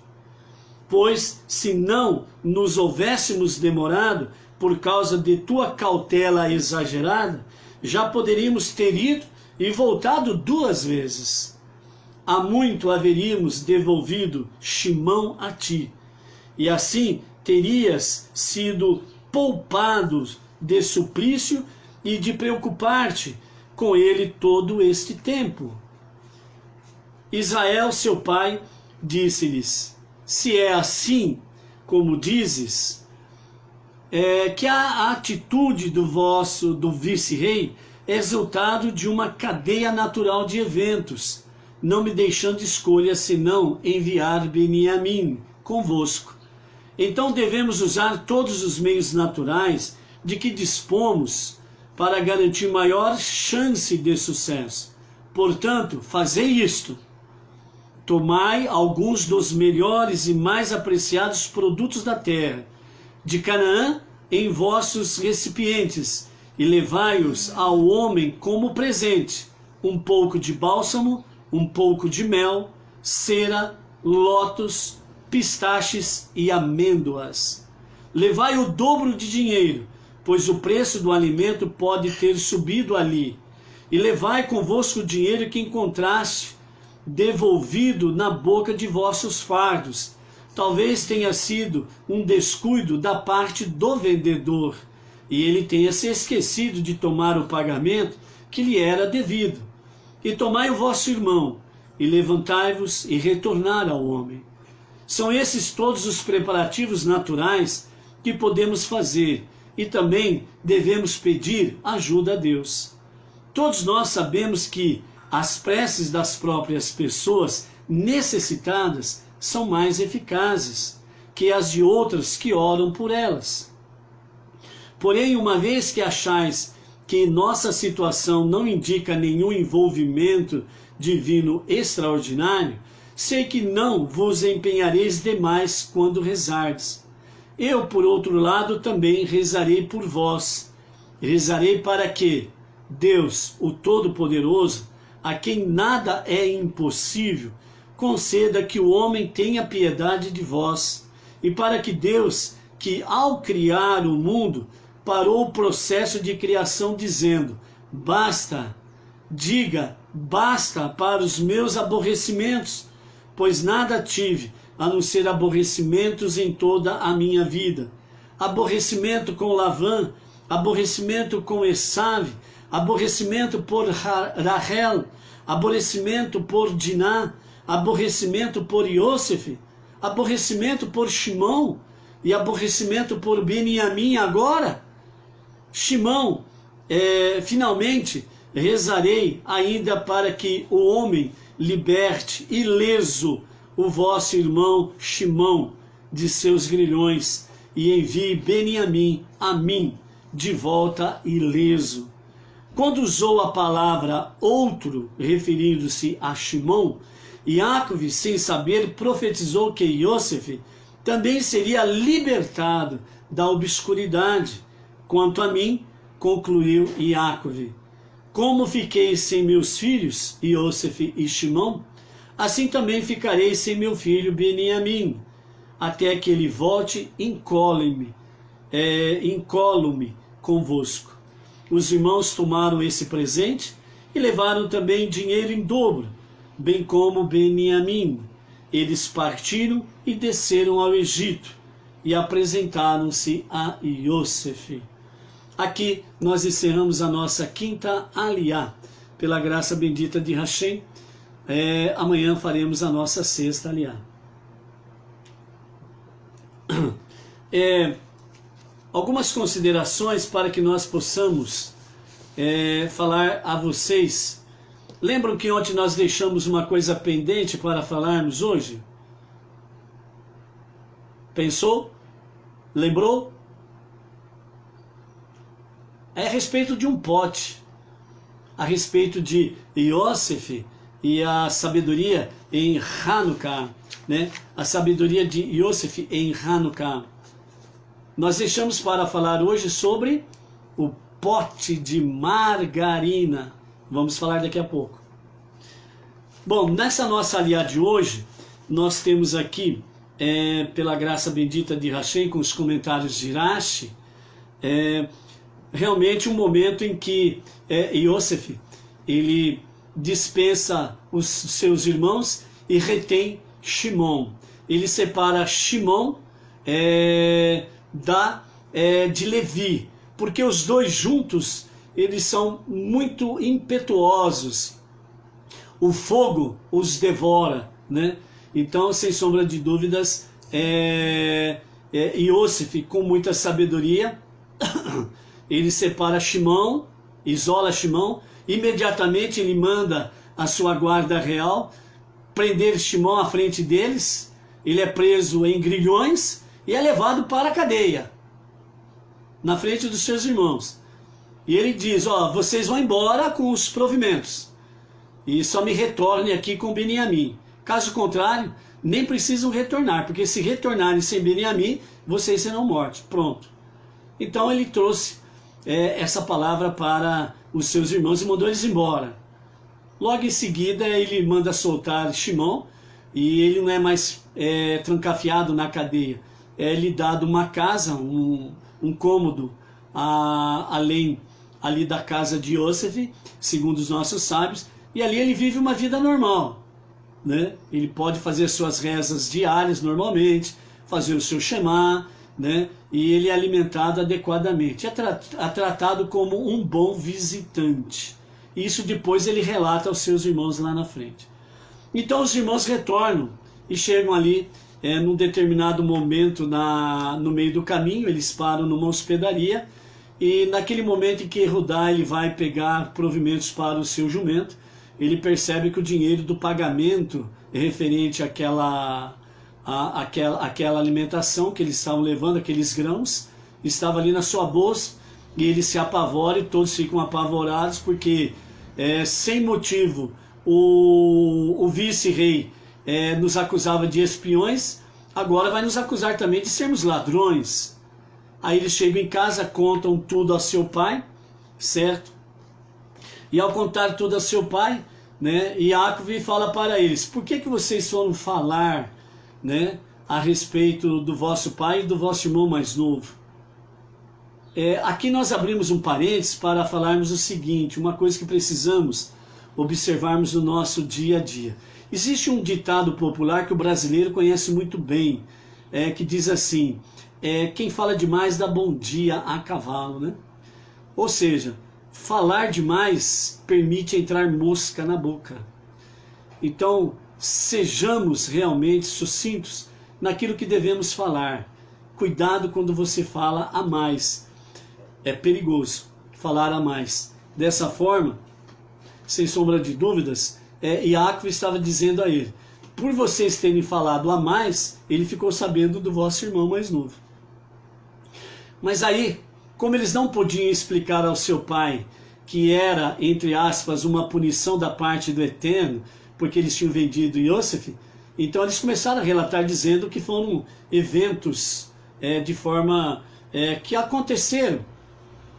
Pois se não nos houvéssemos demorado por causa de tua cautela exagerada, já poderíamos ter ido e voltado 2 vezes. Há muito haveríamos devolvido Shimão a ti, e assim terias sido poupado de suplício e de preocupar-te com ele todo este tempo. Israel, seu pai, disse-lhes: se é assim como dizes, que a atitude do vice-rei é resultado de uma cadeia natural de eventos, não me deixando escolha senão enviar Beniamim convosco. Então devemos usar todos os meios naturais de que dispomos para garantir maior chance de sucesso. Portanto, fazei isto: tomai alguns dos melhores e mais apreciados produtos da terra de Canaã em vossos recipientes, e levai-os ao homem como presente: um pouco de bálsamo, um pouco de mel, cera, lotos, pistaches e amêndoas. Levai o dobro de dinheiro, pois o preço do alimento pode ter subido ali. E levai convosco o dinheiro que encontraste devolvido na boca de vossos fardos. Talvez tenha sido um descuido da parte do vendedor, e ele tenha se esquecido de tomar o pagamento que lhe era devido. E tomai o vosso irmão, e levantai-vos e retornar ao homem. São esses todos os preparativos naturais que podemos fazer, e também devemos pedir ajuda a Deus. Todos nós sabemos que as preces das próprias pessoas necessitadas são mais eficazes que as de outras que oram por elas. Porém, uma vez que achais que nossa situação não indica nenhum envolvimento divino extraordinário, sei que não vos empenhareis demais quando rezardes. Eu, por outro lado, também rezarei por vós. Rezarei para que Deus, o Todo-Poderoso, a quem nada é impossível, conceda que o homem tenha piedade de vós, e para que Deus, que ao criar o mundo, parou o processo de criação dizendo: basta, diga, basta para os meus aborrecimentos, pois nada tive a não ser aborrecimentos em toda a minha vida. Aborrecimento com Lavã, aborrecimento com Esave, aborrecimento por Rahel, aborrecimento por Diná, aborrecimento por Iosef, aborrecimento por Shimão e aborrecimento por Beniamim agora. Shimão, finalmente rezarei ainda para que o homem liberte ileso o vosso irmão Shimão de seus grilhões e envie Beniamim a mim de volta ileso. Quando usou a palavra outro, referindo-se a Shimão, Iacove, sem saber, profetizou que Iosef também seria libertado da obscuridade. Quanto a mim, concluiu Iacove, como fiquei sem meus filhos, Iosef e Shimão, assim também ficarei sem meu filho Beniamim, até que ele volte incólume convosco. Os irmãos tomaram esse presente e levaram também dinheiro em dobro, bem como Beniamim. Eles partiram e desceram ao Egito e apresentaram-se a Iosef. Aqui nós encerramos a nossa quinta aliá, pela graça bendita de Hashem. Amanhã faremos a nossa sexta aliá. Algumas considerações para que nós possamos falar a vocês. Lembram que ontem nós deixamos uma coisa pendente para falarmos hoje? Pensou? Lembrou? É a respeito de um pote, a respeito de Iosef e a sabedoria em Hanukkah, né? A sabedoria de Iosef em Hanukkah. Nós deixamos para falar hoje sobre o pote de margarina. Vamos falar daqui a pouco. Bom, nessa nossa aliá de hoje, nós temos aqui, pela graça bendita de Hashem, com os comentários de Rashi, realmente um momento em que Iosef, ele dispensa os seus irmãos e retém Shimon. Ele separa Shimon de Levi, porque os dois juntos, eles são muito impetuosos. O fogo os devora, né? Então, sem sombra de dúvidas, Iosef, com muita sabedoria, ele separa Shimon, isola Shimon, imediatamente ele manda a sua guarda real prender Shimon à frente deles. Ele é preso em grilhões e é levado para a cadeia, na frente dos seus irmãos. E ele diz: vocês vão embora com os provimentos e só me retornem aqui com Beniamim. Caso contrário, nem precisam retornar, porque se retornarem sem Beniamim, vocês serão mortos. Pronto. Então ele trouxe essa palavra para os seus irmãos e mandou eles embora. Logo em seguida ele manda soltar Shimon e ele não é mais trancafiado na cadeia. É-lhe dado uma casa, um cômodo além ali da casa de Iosef, segundo os nossos sábios, e ali ele vive uma vida normal, né? Ele pode fazer suas rezas diárias normalmente, fazer o seu Shema, né? E ele é alimentado adequadamente, é tratado como um bom visitante. Isso depois ele relata aos seus irmãos lá na frente. Então os irmãos retornam e chegam ali num determinado momento no meio do caminho. Eles param numa hospedaria e naquele momento em que Rudá ele vai pegar provimentos para o seu jumento, ele percebe que o dinheiro do pagamento referente àquela alimentação que eles estavam levando, aqueles grãos, estava ali na sua bolsa, e ele se apavora e todos ficam apavorados, porque sem motivo o vice-rei nos acusava de espiões, agora vai nos acusar também de sermos ladrões. Aí eles chegam em casa, contam tudo ao seu pai, certo? E ao contar tudo ao seu pai, né, Iacov fala para eles: por que vocês foram falar, né, a respeito do vosso pai e do vosso irmão mais novo? Aqui nós abrimos um parênteses para falarmos o seguinte, uma coisa que precisamos observarmos no nosso dia a dia. Existe um ditado popular que o brasileiro conhece muito bem, que diz assim: quem fala demais dá bom dia a cavalo, né? Ou seja, falar demais permite entrar mosca na boca. Então, sejamos realmente sucintos naquilo que devemos falar. Cuidado quando você fala a mais. É perigoso falar a mais. Dessa forma, sem sombra de dúvidas, Iacov estava dizendo a ele: por vocês terem falado a mais, ele ficou sabendo do vosso irmão mais novo. Mas aí, como eles não podiam explicar ao seu pai que era, entre aspas, uma punição da parte do Eterno, porque eles tinham vendido Yosef, então eles começaram a relatar dizendo que foram eventos de forma que aconteceram.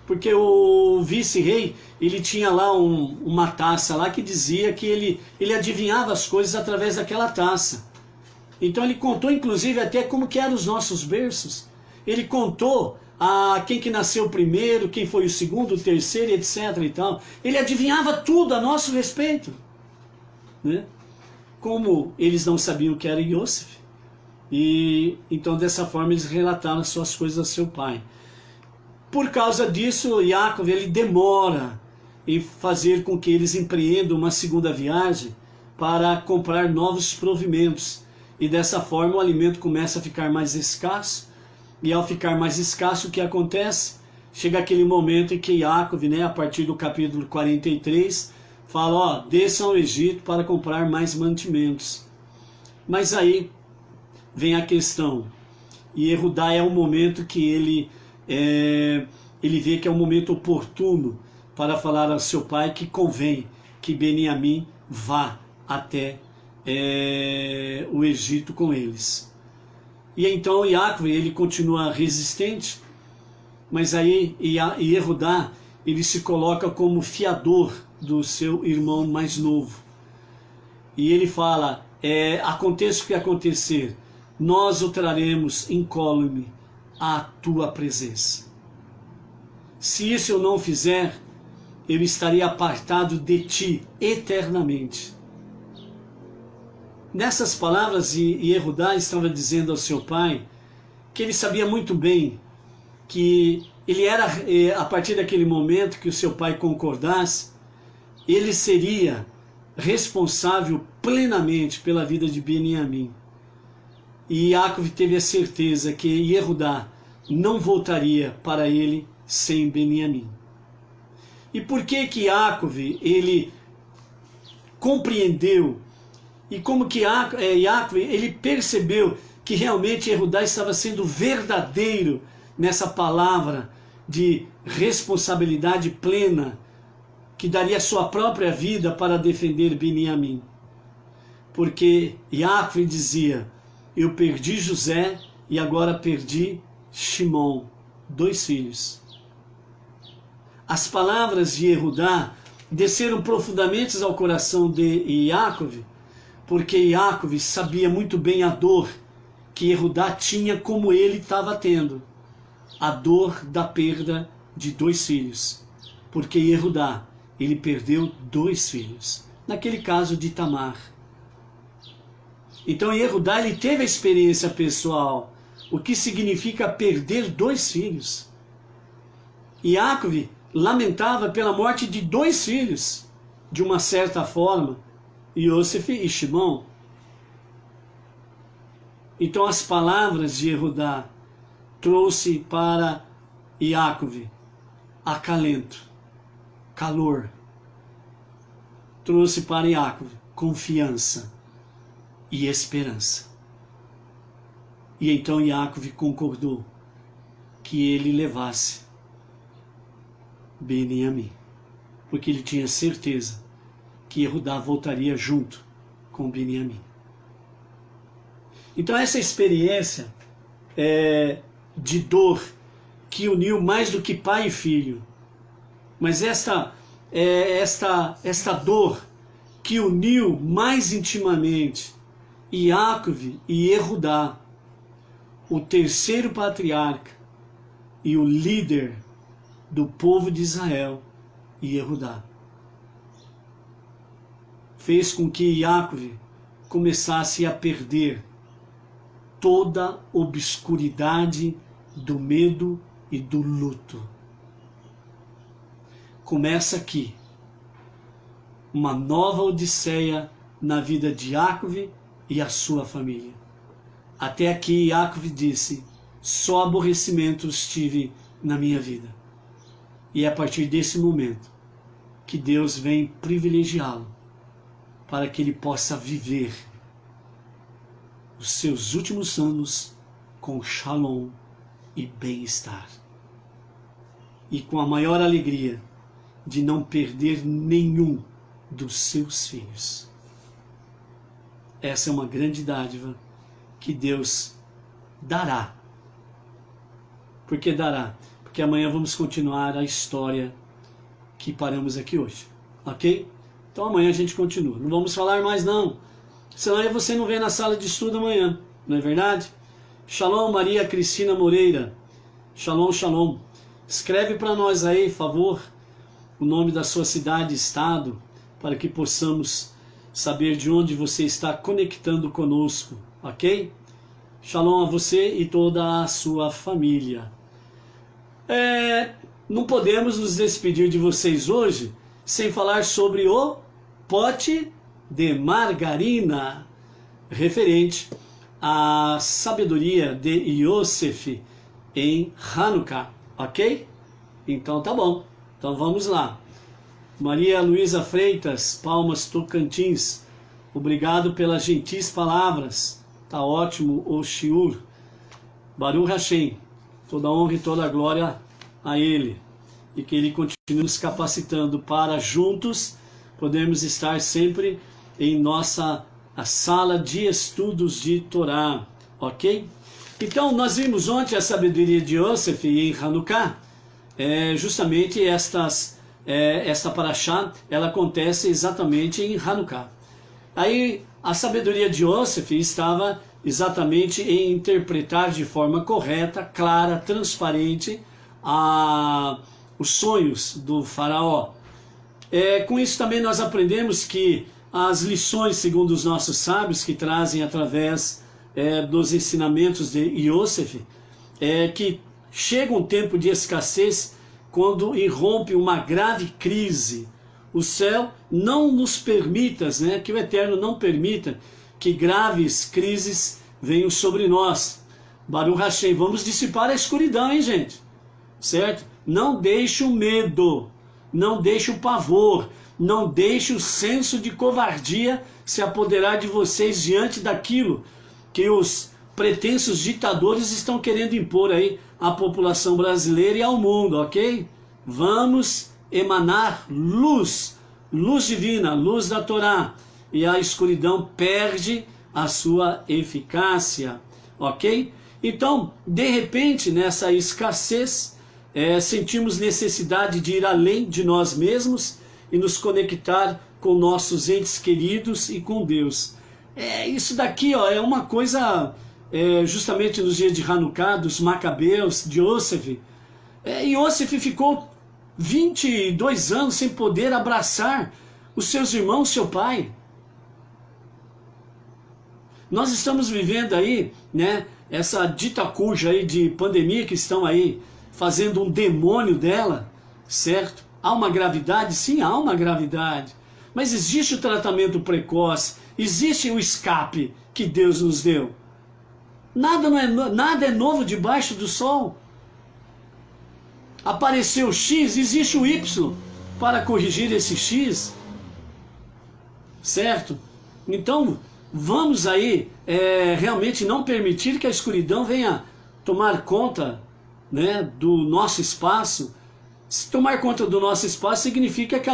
Porque o vice-rei, ele tinha lá uma taça lá que dizia que ele adivinhava as coisas através daquela taça. Então ele contou inclusive até como que eram os nossos berços. Ele contou quem que nasceu primeiro, quem foi o segundo, o terceiro, etc. e tal. Ele adivinhava tudo a nosso respeito, né? Como eles não sabiam que era Yosef, e então dessa forma eles relataram as suas coisas ao seu pai. Por causa disso, Iacov ele demora em fazer com que eles empreendam uma segunda viagem para comprar novos provimentos. E dessa forma o alimento começa a ficar mais escasso. E ao ficar mais escasso, o que acontece? Chega aquele momento em que Iacov, a partir do capítulo 43, fala: desçam ao Egito para comprar mais mantimentos. Mas aí vem a questão. E Yehudá é o momento que ele vê que é um momento oportuno para falar ao seu pai que convém que Beniamim vá até o Egito com eles. E então Iacov ele continua resistente, mas aí Yehudá ele se coloca como fiador do seu irmão mais novo. E ele fala: aconteça o que acontecer, nós o traremos incólume à tua presença. Se isso eu não fizer, eu estarei apartado de ti eternamente. Nessas palavras, Yehudá estava dizendo ao seu pai que ele sabia muito bem que ele era, a partir daquele momento que o seu pai concordasse, ele seria responsável plenamente pela vida de Beniamim. E Iacov teve a certeza que Yehudá não voltaria para ele sem Beniamim. E por que Iacov ele compreendeu, e como que Iacov ele percebeu que realmente Yehudá estava sendo verdadeiro nessa palavra de responsabilidade plena, que daria sua própria vida para defender Beniamim? Porque Iacov dizia: eu perdi José e agora perdi Shimon, 2 filhos. As palavras de Yehudá desceram profundamente ao coração de Iacov, porque Iacov sabia muito bem a dor que Yehudá tinha, como ele estava tendo, a dor da perda de 2 filhos, porque Yehudá ele perdeu 2 filhos, naquele caso de Tamar. Então Yehudá ele teve a experiência pessoal, o que significa perder 2 filhos. Iacov lamentava pela morte de 2 filhos, de uma certa forma, Yosef e Shimon. Então as palavras de Yehudá trouxe para Iacov acalento, calor. Trouxe para Iacov confiança e esperança. E então Iacov concordou que ele levasse Beniamim, porque ele tinha certeza que Judá voltaria junto com Beniamim. Então essa experiência de dor que uniu mais do que pai e filho, mas esta dor que uniu mais intimamente Iacove e Judá, o terceiro patriarca e o líder do povo de Israel, e Judá, fez com que Iacove começasse a perder toda obscuridade do medo e do luto. Começa aqui uma nova odisseia na vida de Iacove e a sua família. Até aqui Iacove disse: só aborrecimentos tive na minha vida. E é a partir desse momento que Deus vem privilegiá-lo para que ele possa viver os seus últimos anos com shalom e bem-estar. E com a maior alegria de não perder nenhum dos seus filhos. Essa é uma grande dádiva que Deus dará. Por que dará? Porque amanhã vamos continuar a história que paramos aqui hoje, ok? Então amanhã a gente continua. Não vamos falar mais não, senão aí você não vem na sala de estudo amanhã, não é verdade? Shalom, Maria Cristina Moreira. Shalom, shalom. Escreve para nós aí, por favor, o nome da sua cidade e estado, para que possamos saber de onde você está conectando conosco, ok? Shalom a você e toda a sua família. Não podemos nos despedir de vocês hoje sem falar sobre o pote de margarina, referente à sabedoria de Yosef em Hanukkah, ok? Então tá bom, então vamos lá. Maria Luísa Freitas, Palmas, Tocantins, obrigado pelas gentis palavras, tá ótimo o shiur. Baruch Hashem, toda honra e toda glória a Ele, e que Ele continue nos capacitando para juntos podermos estar sempre em nossa sala de estudos de Torá, ok? Então nós vimos ontem a sabedoria de Yosef em Hanukkah, justamente esta paraxá, ela acontece exatamente em Hanukkah. Aí a sabedoria de Yosef estava exatamente em interpretar de forma correta, clara, transparente os sonhos do faraó. Com isso também nós aprendemos que as lições, segundo os nossos sábios, que trazem através dos ensinamentos de Yosef, que chega um tempo de escassez quando irrompe uma grave crise. O céu não nos permita, que o Eterno não permita que graves crises venham sobre nós. Baruch Hashem, vamos dissipar a escuridão, hein, gente? Certo? Não deixe o medo, não deixe o pavor, não deixe o senso de covardia se apoderar de vocês diante daquilo que os pretensos ditadores estão querendo impor aí à população brasileira e ao mundo, ok? Vamos emanar luz, luz divina, luz da Torá, e a escuridão perde a sua eficácia, ok? Então, de repente, nessa escassez, sentimos necessidade de ir além de nós mesmos e nos conectar com nossos entes queridos e com Deus. Isso daqui é uma coisa, justamente nos dias de Hanukkah, dos Macabeus, de Yosef. Yosef ficou 22 anos sem poder abraçar os seus irmãos, seu pai. Nós estamos vivendo aí, essa dita cuja aí de pandemia que estão aí fazendo um demônio dela, certo? Há uma gravidade? Sim, há uma gravidade. Mas existe o tratamento precoce, existe o escape que Deus nos deu. Nada é novo debaixo do sol. Apareceu o X, existe o Y para corrigir esse X, certo? Então, vamos aí realmente não permitir que a escuridão venha tomar conta né, do nosso espaço, se tomar conta do nosso espaço significa que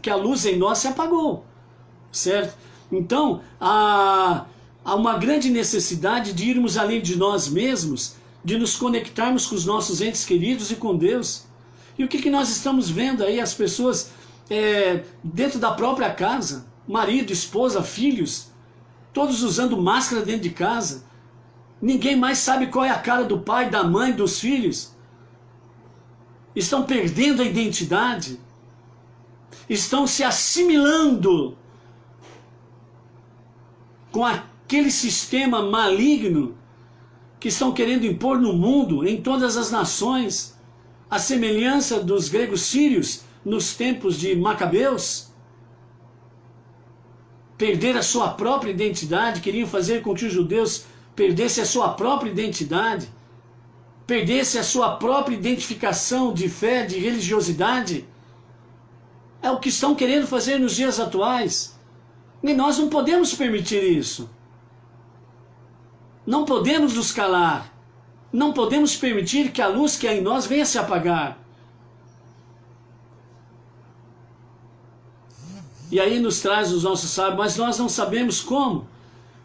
a luz em nós se apagou, certo? Então, há uma grande necessidade de irmos além de nós mesmos, de nos conectarmos com os nossos entes queridos e com Deus. E o que nós estamos vendo aí? As pessoas dentro da própria casa, marido, esposa, filhos, todos usando máscara dentro de casa. Ninguém mais sabe qual é a cara do pai, da mãe, dos filhos. Estão perdendo a identidade. Estão se assimilando com aquele sistema maligno que estão querendo impor no mundo, em todas as nações, a semelhança dos gregos sírios nos tempos de Macabeus. Perder a sua própria identidade, queriam fazer com que os judeus perdessem a sua própria identidade, perdessem a sua própria identificação de fé, de religiosidade. É o que estão querendo fazer nos dias atuais. E nós não podemos permitir isso. Não podemos nos calar. Não podemos permitir que a luz que há em nós venha se apagar. E aí nos traz os nossos sábios, mas nós não sabemos como.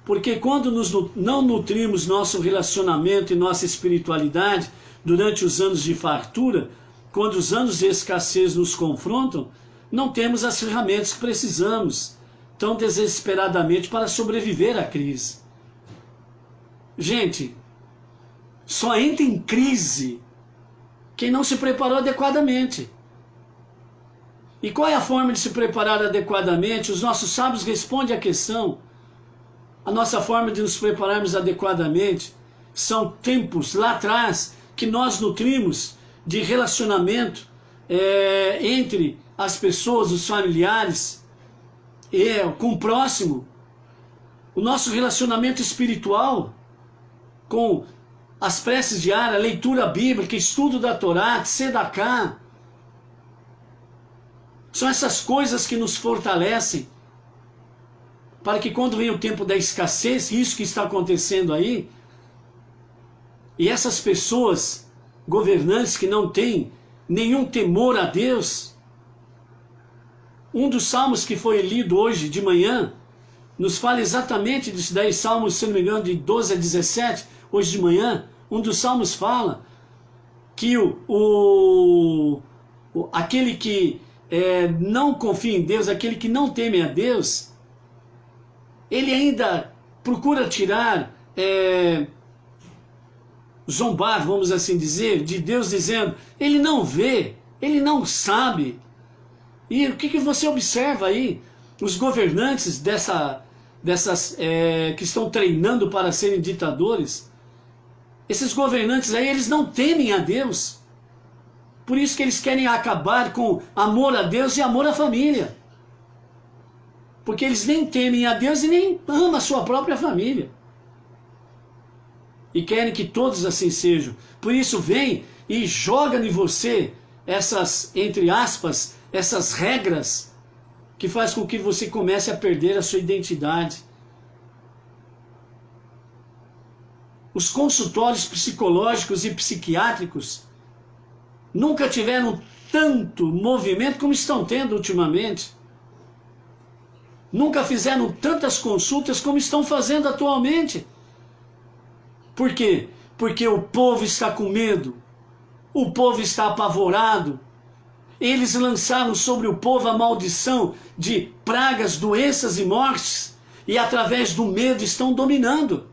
Porque quando não nutrimos nosso relacionamento e nossa espiritualidade durante os anos de fartura, quando os anos de escassez nos confrontam, não temos as ferramentas que precisamos tão desesperadamente para sobreviver à crise. Gente, só entra em crise quem não se preparou adequadamente. E qual é a forma de se preparar adequadamente? Os nossos sábios respondem à questão. A nossa forma de nos prepararmos adequadamente são tempos lá atrás que nós nutrimos de relacionamento entre as pessoas, os familiares, com o próximo. O nosso relacionamento espiritual com as preces diárias, a leitura bíblica, estudo da Torá, Tzedaká. São essas coisas que nos fortalecem para que quando vem o tempo da escassez, isso que está acontecendo aí, e essas pessoas, governantes que não têm nenhum temor a Deus, um dos salmos que foi lido hoje de manhã, nos fala exatamente disso daí, salmos, se não me engano, de 12 a 17, hoje de manhã, um dos salmos fala que aquele que não confia em Deus, aquele que não teme a Deus, ele ainda procura tirar, zombar, vamos assim dizer, de Deus, dizendo, ele não vê, ele não sabe. E o que você observa aí? Os governantes dessas que estão treinando para serem ditadores, esses governantes aí, eles não temem a Deus. Por isso que eles querem acabar com amor a Deus e amor à família. Porque eles nem temem a Deus e nem amam a sua própria família. E querem que todos assim sejam. Por isso vem e joga em você essas, entre aspas, essas regras que faz com que você comece a perder a sua identidade. Os consultórios psicológicos e psiquiátricos nunca tiveram tanto movimento como estão tendo ultimamente. Nunca fizeram tantas consultas como estão fazendo atualmente. Por quê? Porque o povo está com medo, o povo está apavorado. Eles lançaram sobre o povo a maldição de pragas, doenças e mortes, e através do medo estão dominando.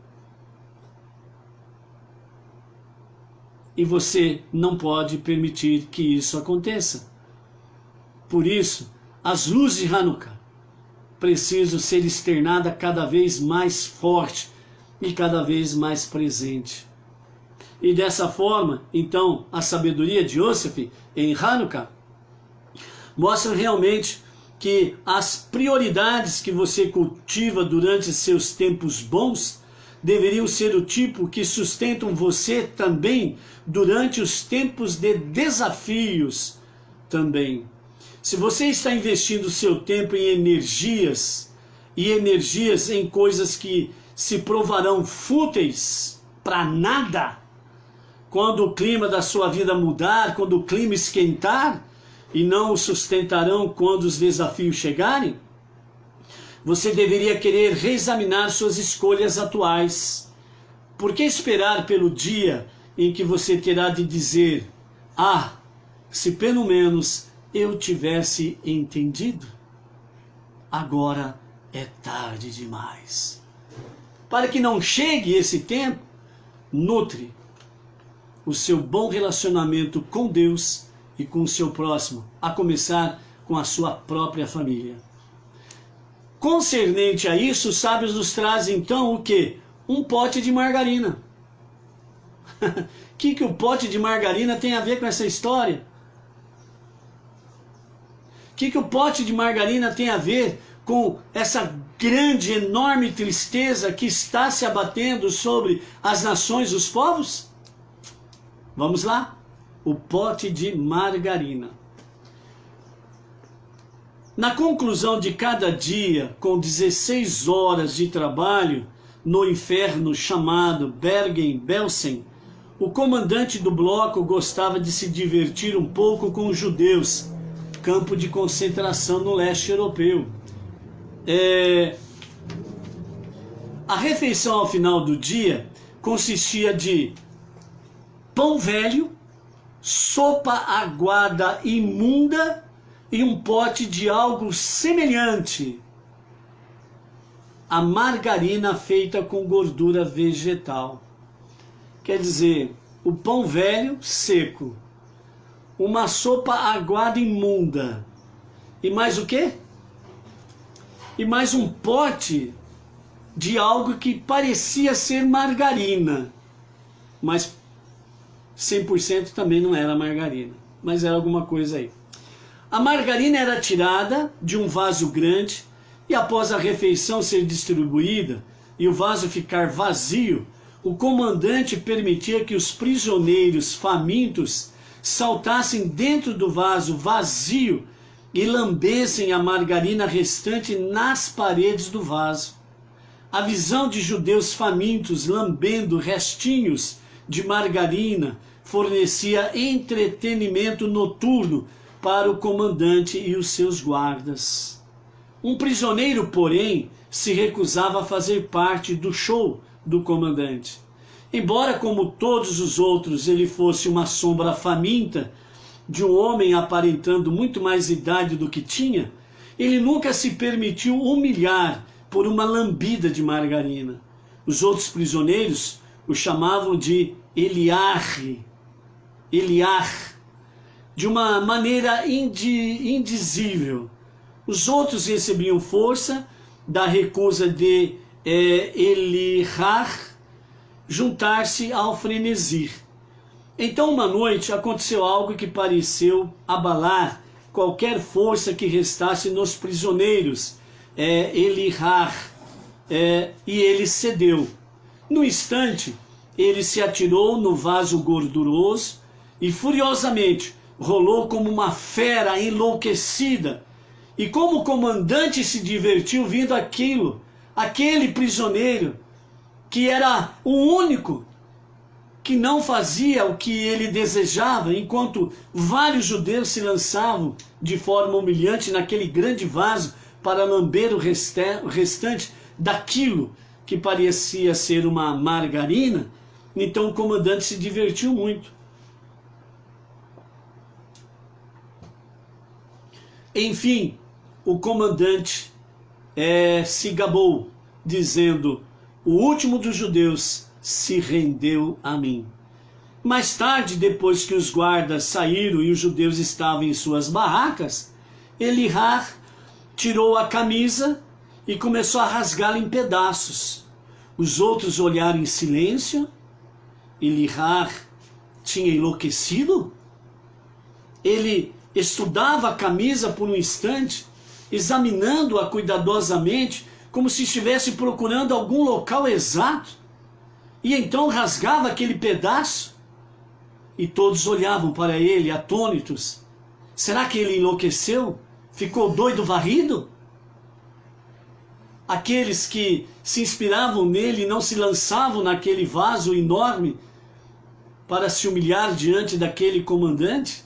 E você não pode permitir que isso aconteça. Por isso, as luzes de Hanukkah precisam ser externadas cada vez mais forte e cada vez mais presente. E dessa forma, então, a sabedoria de Yosef em Hanukkah mostra realmente que as prioridades que você cultiva durante seus tempos bons deveriam ser o tipo que sustentam você também durante os tempos de desafios também. Se você está investindo seu tempo em energias em coisas que se provarão fúteis para nada, quando o clima da sua vida mudar, quando o clima esquentar, e não o sustentarão quando os desafios chegarem, você deveria querer reexaminar suas escolhas atuais. Por que esperar pelo dia em que você terá de dizer: ah, se pelo menos eu tivesse entendido? Agora é tarde demais. Para que não chegue esse tempo, nutre o seu bom relacionamento com Deus e com o seu próximo, a começar com a sua própria família. Concernente a isso, os sábios nos trazem então o quê? Um pote de margarina. O que o pote de margarina tem a ver com essa história? O que o pote de margarina tem a ver com essa grande, enorme tristeza que está se abatendo sobre as nações, os povos? Vamos lá? O pote de margarina. Na conclusão de cada dia, com 16 horas de trabalho no inferno chamado Bergen-Belsen, o comandante do bloco gostava de se divertir um pouco com os judeus, campo de concentração no leste europeu. A refeição ao final do dia consistia de pão velho, sopa aguada imunda e um pote de algo semelhante à margarina feita com gordura vegetal. Quer dizer, o pão velho seco, uma sopa aguada imunda e mais o quê? E mais um pote de algo que parecia ser margarina, mas 100% também não era margarina, mas era alguma coisa aí. A margarina era tirada de um vaso grande e após a refeição ser distribuída e o vaso ficar vazio, o comandante permitia que os prisioneiros famintos saltassem dentro do vaso vazio e lambessem a margarina restante nas paredes do vaso. A visão de judeus famintos lambendo restinhos de margarina fornecia entretenimento noturno para o comandante e os seus guardas. Um prisioneiro, porém, se recusava a fazer parte do show do comandante. Embora, como todos os outros, ele fosse uma sombra faminta de um homem aparentando muito mais idade do que tinha, ele nunca se permitiu humilhar por uma lambida de margarina. Os outros prisioneiros o chamavam de Eliar, de uma maneira indizível. Os outros recebiam força da recusa de Eliar juntar-se ao frenesi. Então, uma noite, aconteceu algo que pareceu abalar qualquer força que restasse nos prisioneiros, Eliar, e ele cedeu. No instante, ele se atirou no vaso gorduroso e furiosamente rolou como uma fera enlouquecida. E como o comandante se divertiu vendo aquilo, aquele prisioneiro que era o único que não fazia o que ele desejava, enquanto vários judeus se lançavam de forma humilhante naquele grande vaso para lamber o restante daquilo que parecia ser uma margarina. Então o comandante se divertiu muito. Enfim, o comandante se gabou, dizendo: o último dos judeus se rendeu a mim. Mais tarde, depois que os guardas saíram e os judeus estavam em suas barracas, Eliar tirou a camisa e começou a rasgá-la em pedaços. Os outros olharam em silêncio. Eliar tinha enlouquecido? Ele estudava a camisa por um instante, examinando-a cuidadosamente, como se estivesse procurando algum local exato, e então rasgava aquele pedaço, e todos olhavam para ele, atônitos. Será que ele enlouqueceu? Ficou doido varrido? Aqueles que se inspiravam nele e não se lançavam naquele vaso enorme, para se humilhar diante daquele comandante?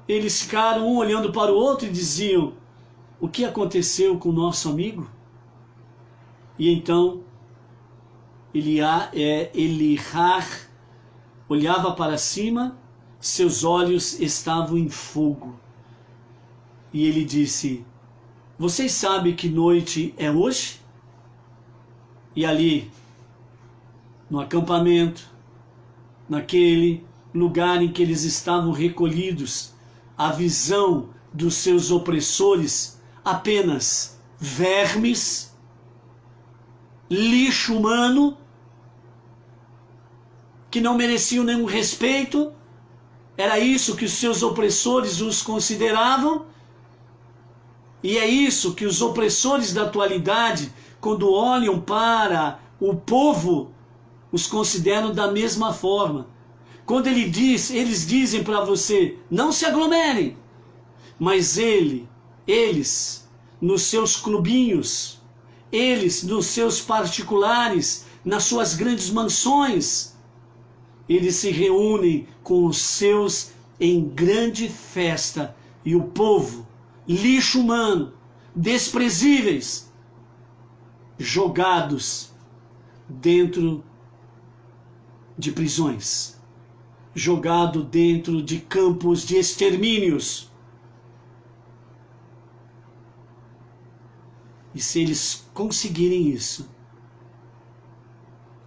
Eles ficaram um olhando para o outro e diziam: o que aconteceu com o nosso amigo? E então Elihar olhava para cima, seus olhos estavam em fogo. E ele disse: vocês sabem que noite é hoje? E ali, no acampamento, naquele lugar em que eles estavam recolhidos, a visão dos seus opressores apenas vermes, lixo humano, que não mereciam nenhum respeito. Era isso que os seus opressores os consideravam. E é isso que os opressores da atualidade, quando olham para o povo, os consideram da mesma forma. Quando eles dizem para você: não se aglomerem, mas eles, nos seus clubinhos, eles, nos seus particulares, nas suas grandes mansões, eles se reúnem com os seus em grande festa, e o povo, lixo humano, desprezíveis, jogados dentro de prisões, jogado dentro de campos de extermínios. E se eles conseguirem isso,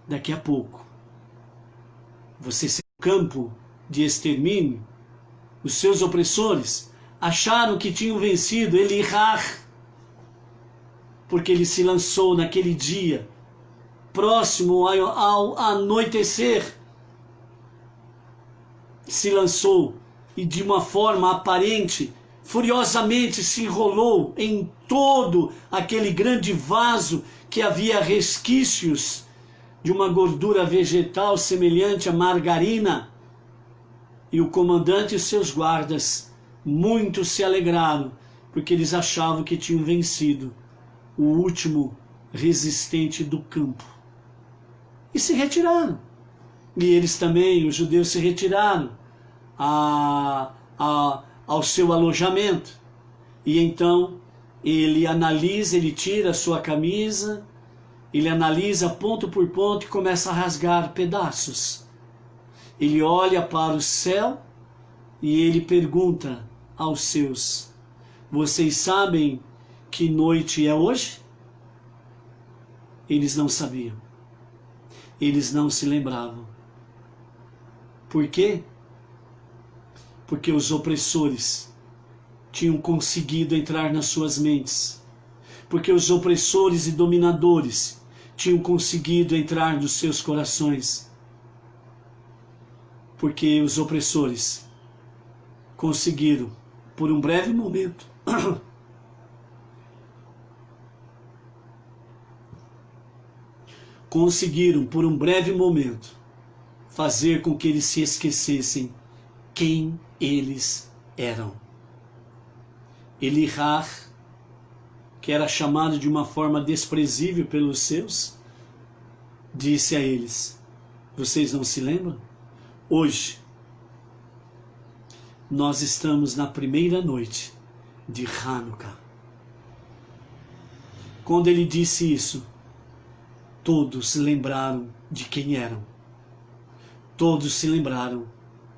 daqui a pouco, você ser um campo de extermínio, os seus opressores acharam que tinham vencido Elihar, porque ele se lançou naquele dia, próximo ao anoitecer, se lançou e de uma forma aparente, furiosamente se enrolou em todo aquele grande vaso que havia resquícios de uma gordura vegetal semelhante à margarina. E o comandante e seus guardas muito se alegraram, porque eles achavam que tinham vencido o último resistente do campo. E se retiraram. E eles também, os judeus, se retiraram ao seu alojamento. E então ele analisa, ele tira a sua camisa, ele analisa ponto por ponto e começa a rasgar pedaços. Ele olha para o céu e ele pergunta aos seus: vocês sabem que noite é hoje? Eles não sabiam. Eles não se lembravam. Por quê? Porque os opressores tinham conseguido entrar nas suas mentes. Porque os opressores e dominadores tinham conseguido entrar nos seus corações. Porque os opressores conseguiram, por um breve momento, fazer com que eles se esquecessem quem eles eram. Elihar, que era chamado de uma forma desprezível pelos seus, disse a eles: vocês não se lembram? Hoje, nós estamos na primeira noite de Hanukkah. Quando ele disse isso, todos lembraram de quem eram. Todos se lembraram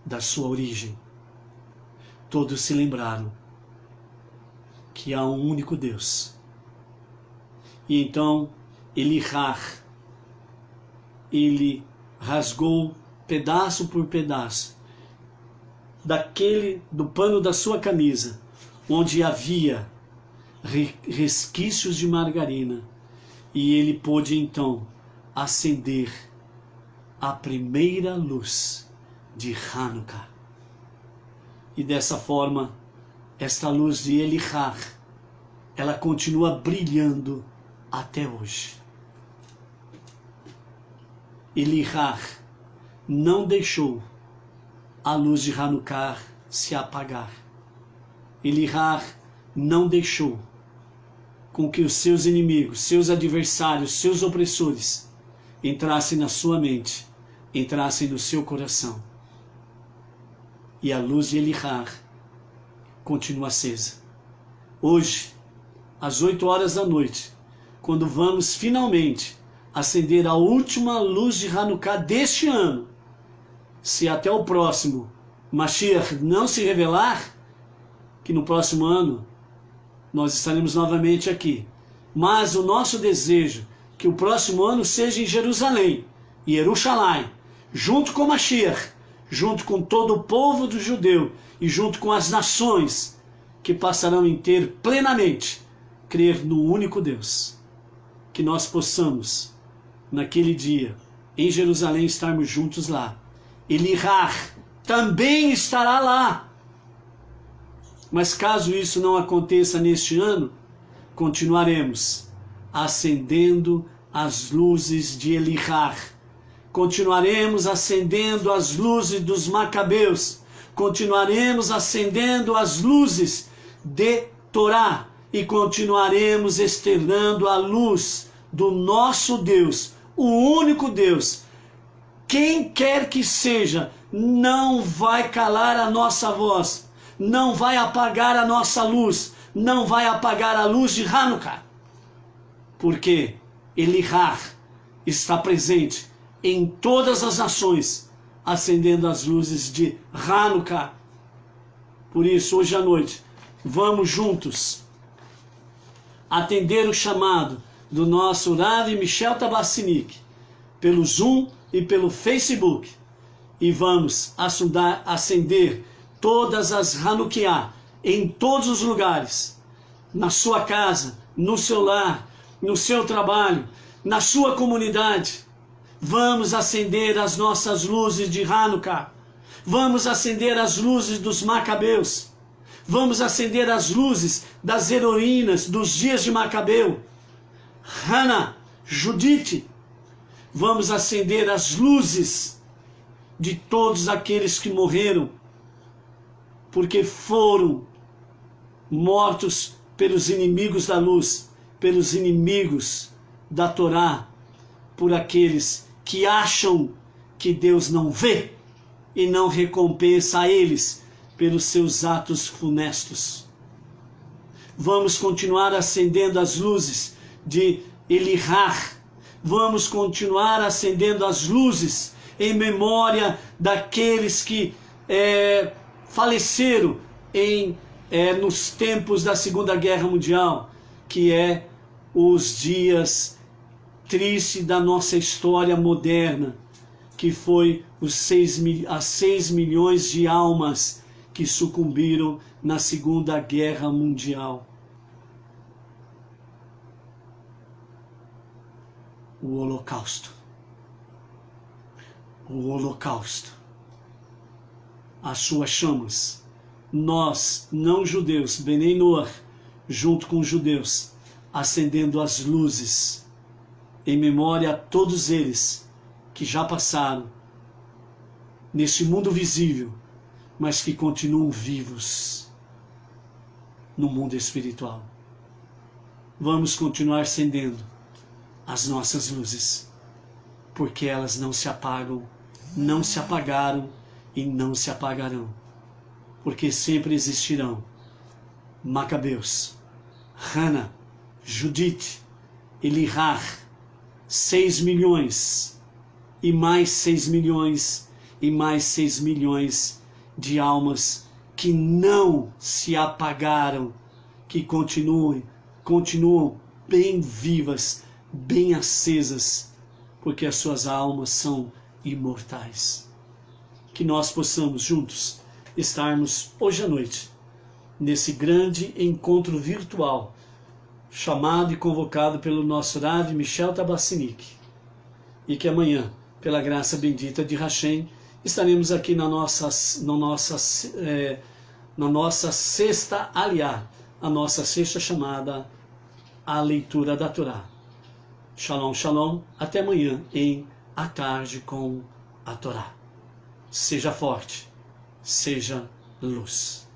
da sua origem. Todos se lembraram que há um único Deus. E então Elihar, ele rasgou pedaço por pedaço do pano da sua camisa, onde havia resquícios de margarina, e ele pôde então acender a primeira luz de Hanukkah. E dessa forma, esta luz de Elihar, ela continua brilhando até hoje. Elihar não deixou a luz de Hanukkah se apagar. Elihar não deixou com que os seus inimigos, seus adversários, seus opressores entrassem na sua mente, entrassem no seu coração. E a luz de Elihar continua acesa. Hoje, às 8 horas da noite, quando vamos finalmente acender a última luz de Hanukkah deste ano, se até o próximo Mashiach não se revelar, que no próximo ano nós estaremos novamente aqui. Mas o nosso desejo é que o próximo ano seja em Jerusalém, Yerushalayim, junto com Mashiach, junto com todo o povo do judeu e junto com as nações que passarão a ter plenamente crer no único Deus. Que nós possamos, naquele dia, em Jerusalém, estarmos juntos lá. Elihar também estará lá. Mas caso isso não aconteça neste ano, continuaremos acendendo as luzes de Elihar. Continuaremos acendendo as luzes dos Macabeus. Continuaremos acendendo as luzes de Torá. E continuaremos externando a luz do nosso Deus, o único Deus. Quem quer que seja, não vai calar a nossa voz, não vai apagar a nossa luz, não vai apagar a luz de Hanukkah. Porque Elihar está presente em todas as nações, acendendo as luzes de Hanukkah. Por isso, hoje à noite, vamos juntos atender o chamado do nosso Rav Michel Tabassinik pelo Zoom e pelo Facebook, e vamos acender todas as Hanukkah em todos os lugares, na sua casa, no seu lar, no seu trabalho, na sua comunidade. Vamos acender as nossas luzes de Hanukkah, vamos acender as luzes dos Macabeus, vamos acender as luzes das heroínas dos dias de Macabeu, Hannah, Judite. Vamos acender as luzes de todos aqueles que morreram, porque foram mortos pelos inimigos da luz, pelos inimigos da Torá, por aqueles que acham que Deus não vê e não recompensa a eles pelos seus atos funestos. Vamos continuar acendendo as luzes de Elihar. Vamos continuar acendendo as luzes em memória daqueles que faleceram nos tempos da Segunda Guerra Mundial, que é os dias tristes da nossa história moderna, que foi as 6 milhões de almas que sucumbiram na Segunda Guerra Mundial. O Holocausto. O Holocausto. As suas chamas. Nós, não judeus, Benei Noach, junto com os judeus, acendendo as luzes em memória a todos eles que já passaram nesse mundo visível, mas que continuam vivos no mundo espiritual. Vamos continuar acendendo as nossas luzes, porque elas não se apagam, não se apagaram e não se apagarão, porque sempre existirão Macabeus, Hannah, Judite, Elihar, 6 milhões e mais 6 milhões e mais 6 milhões de almas que não se apagaram, que continuam bem vivas, bem acesas, porque as suas almas são imortais. Que nós possamos juntos estarmos hoje à noite nesse grande encontro virtual chamado e convocado pelo nosso Rav Michel Tabassinik, e que amanhã, pela graça bendita de Hashem, estaremos aqui na nossa sexta aliá, a nossa sexta chamada a leitura da Torá. Shalom, shalom, até amanhã em A Tarde com a Torá. Seja forte, seja luz.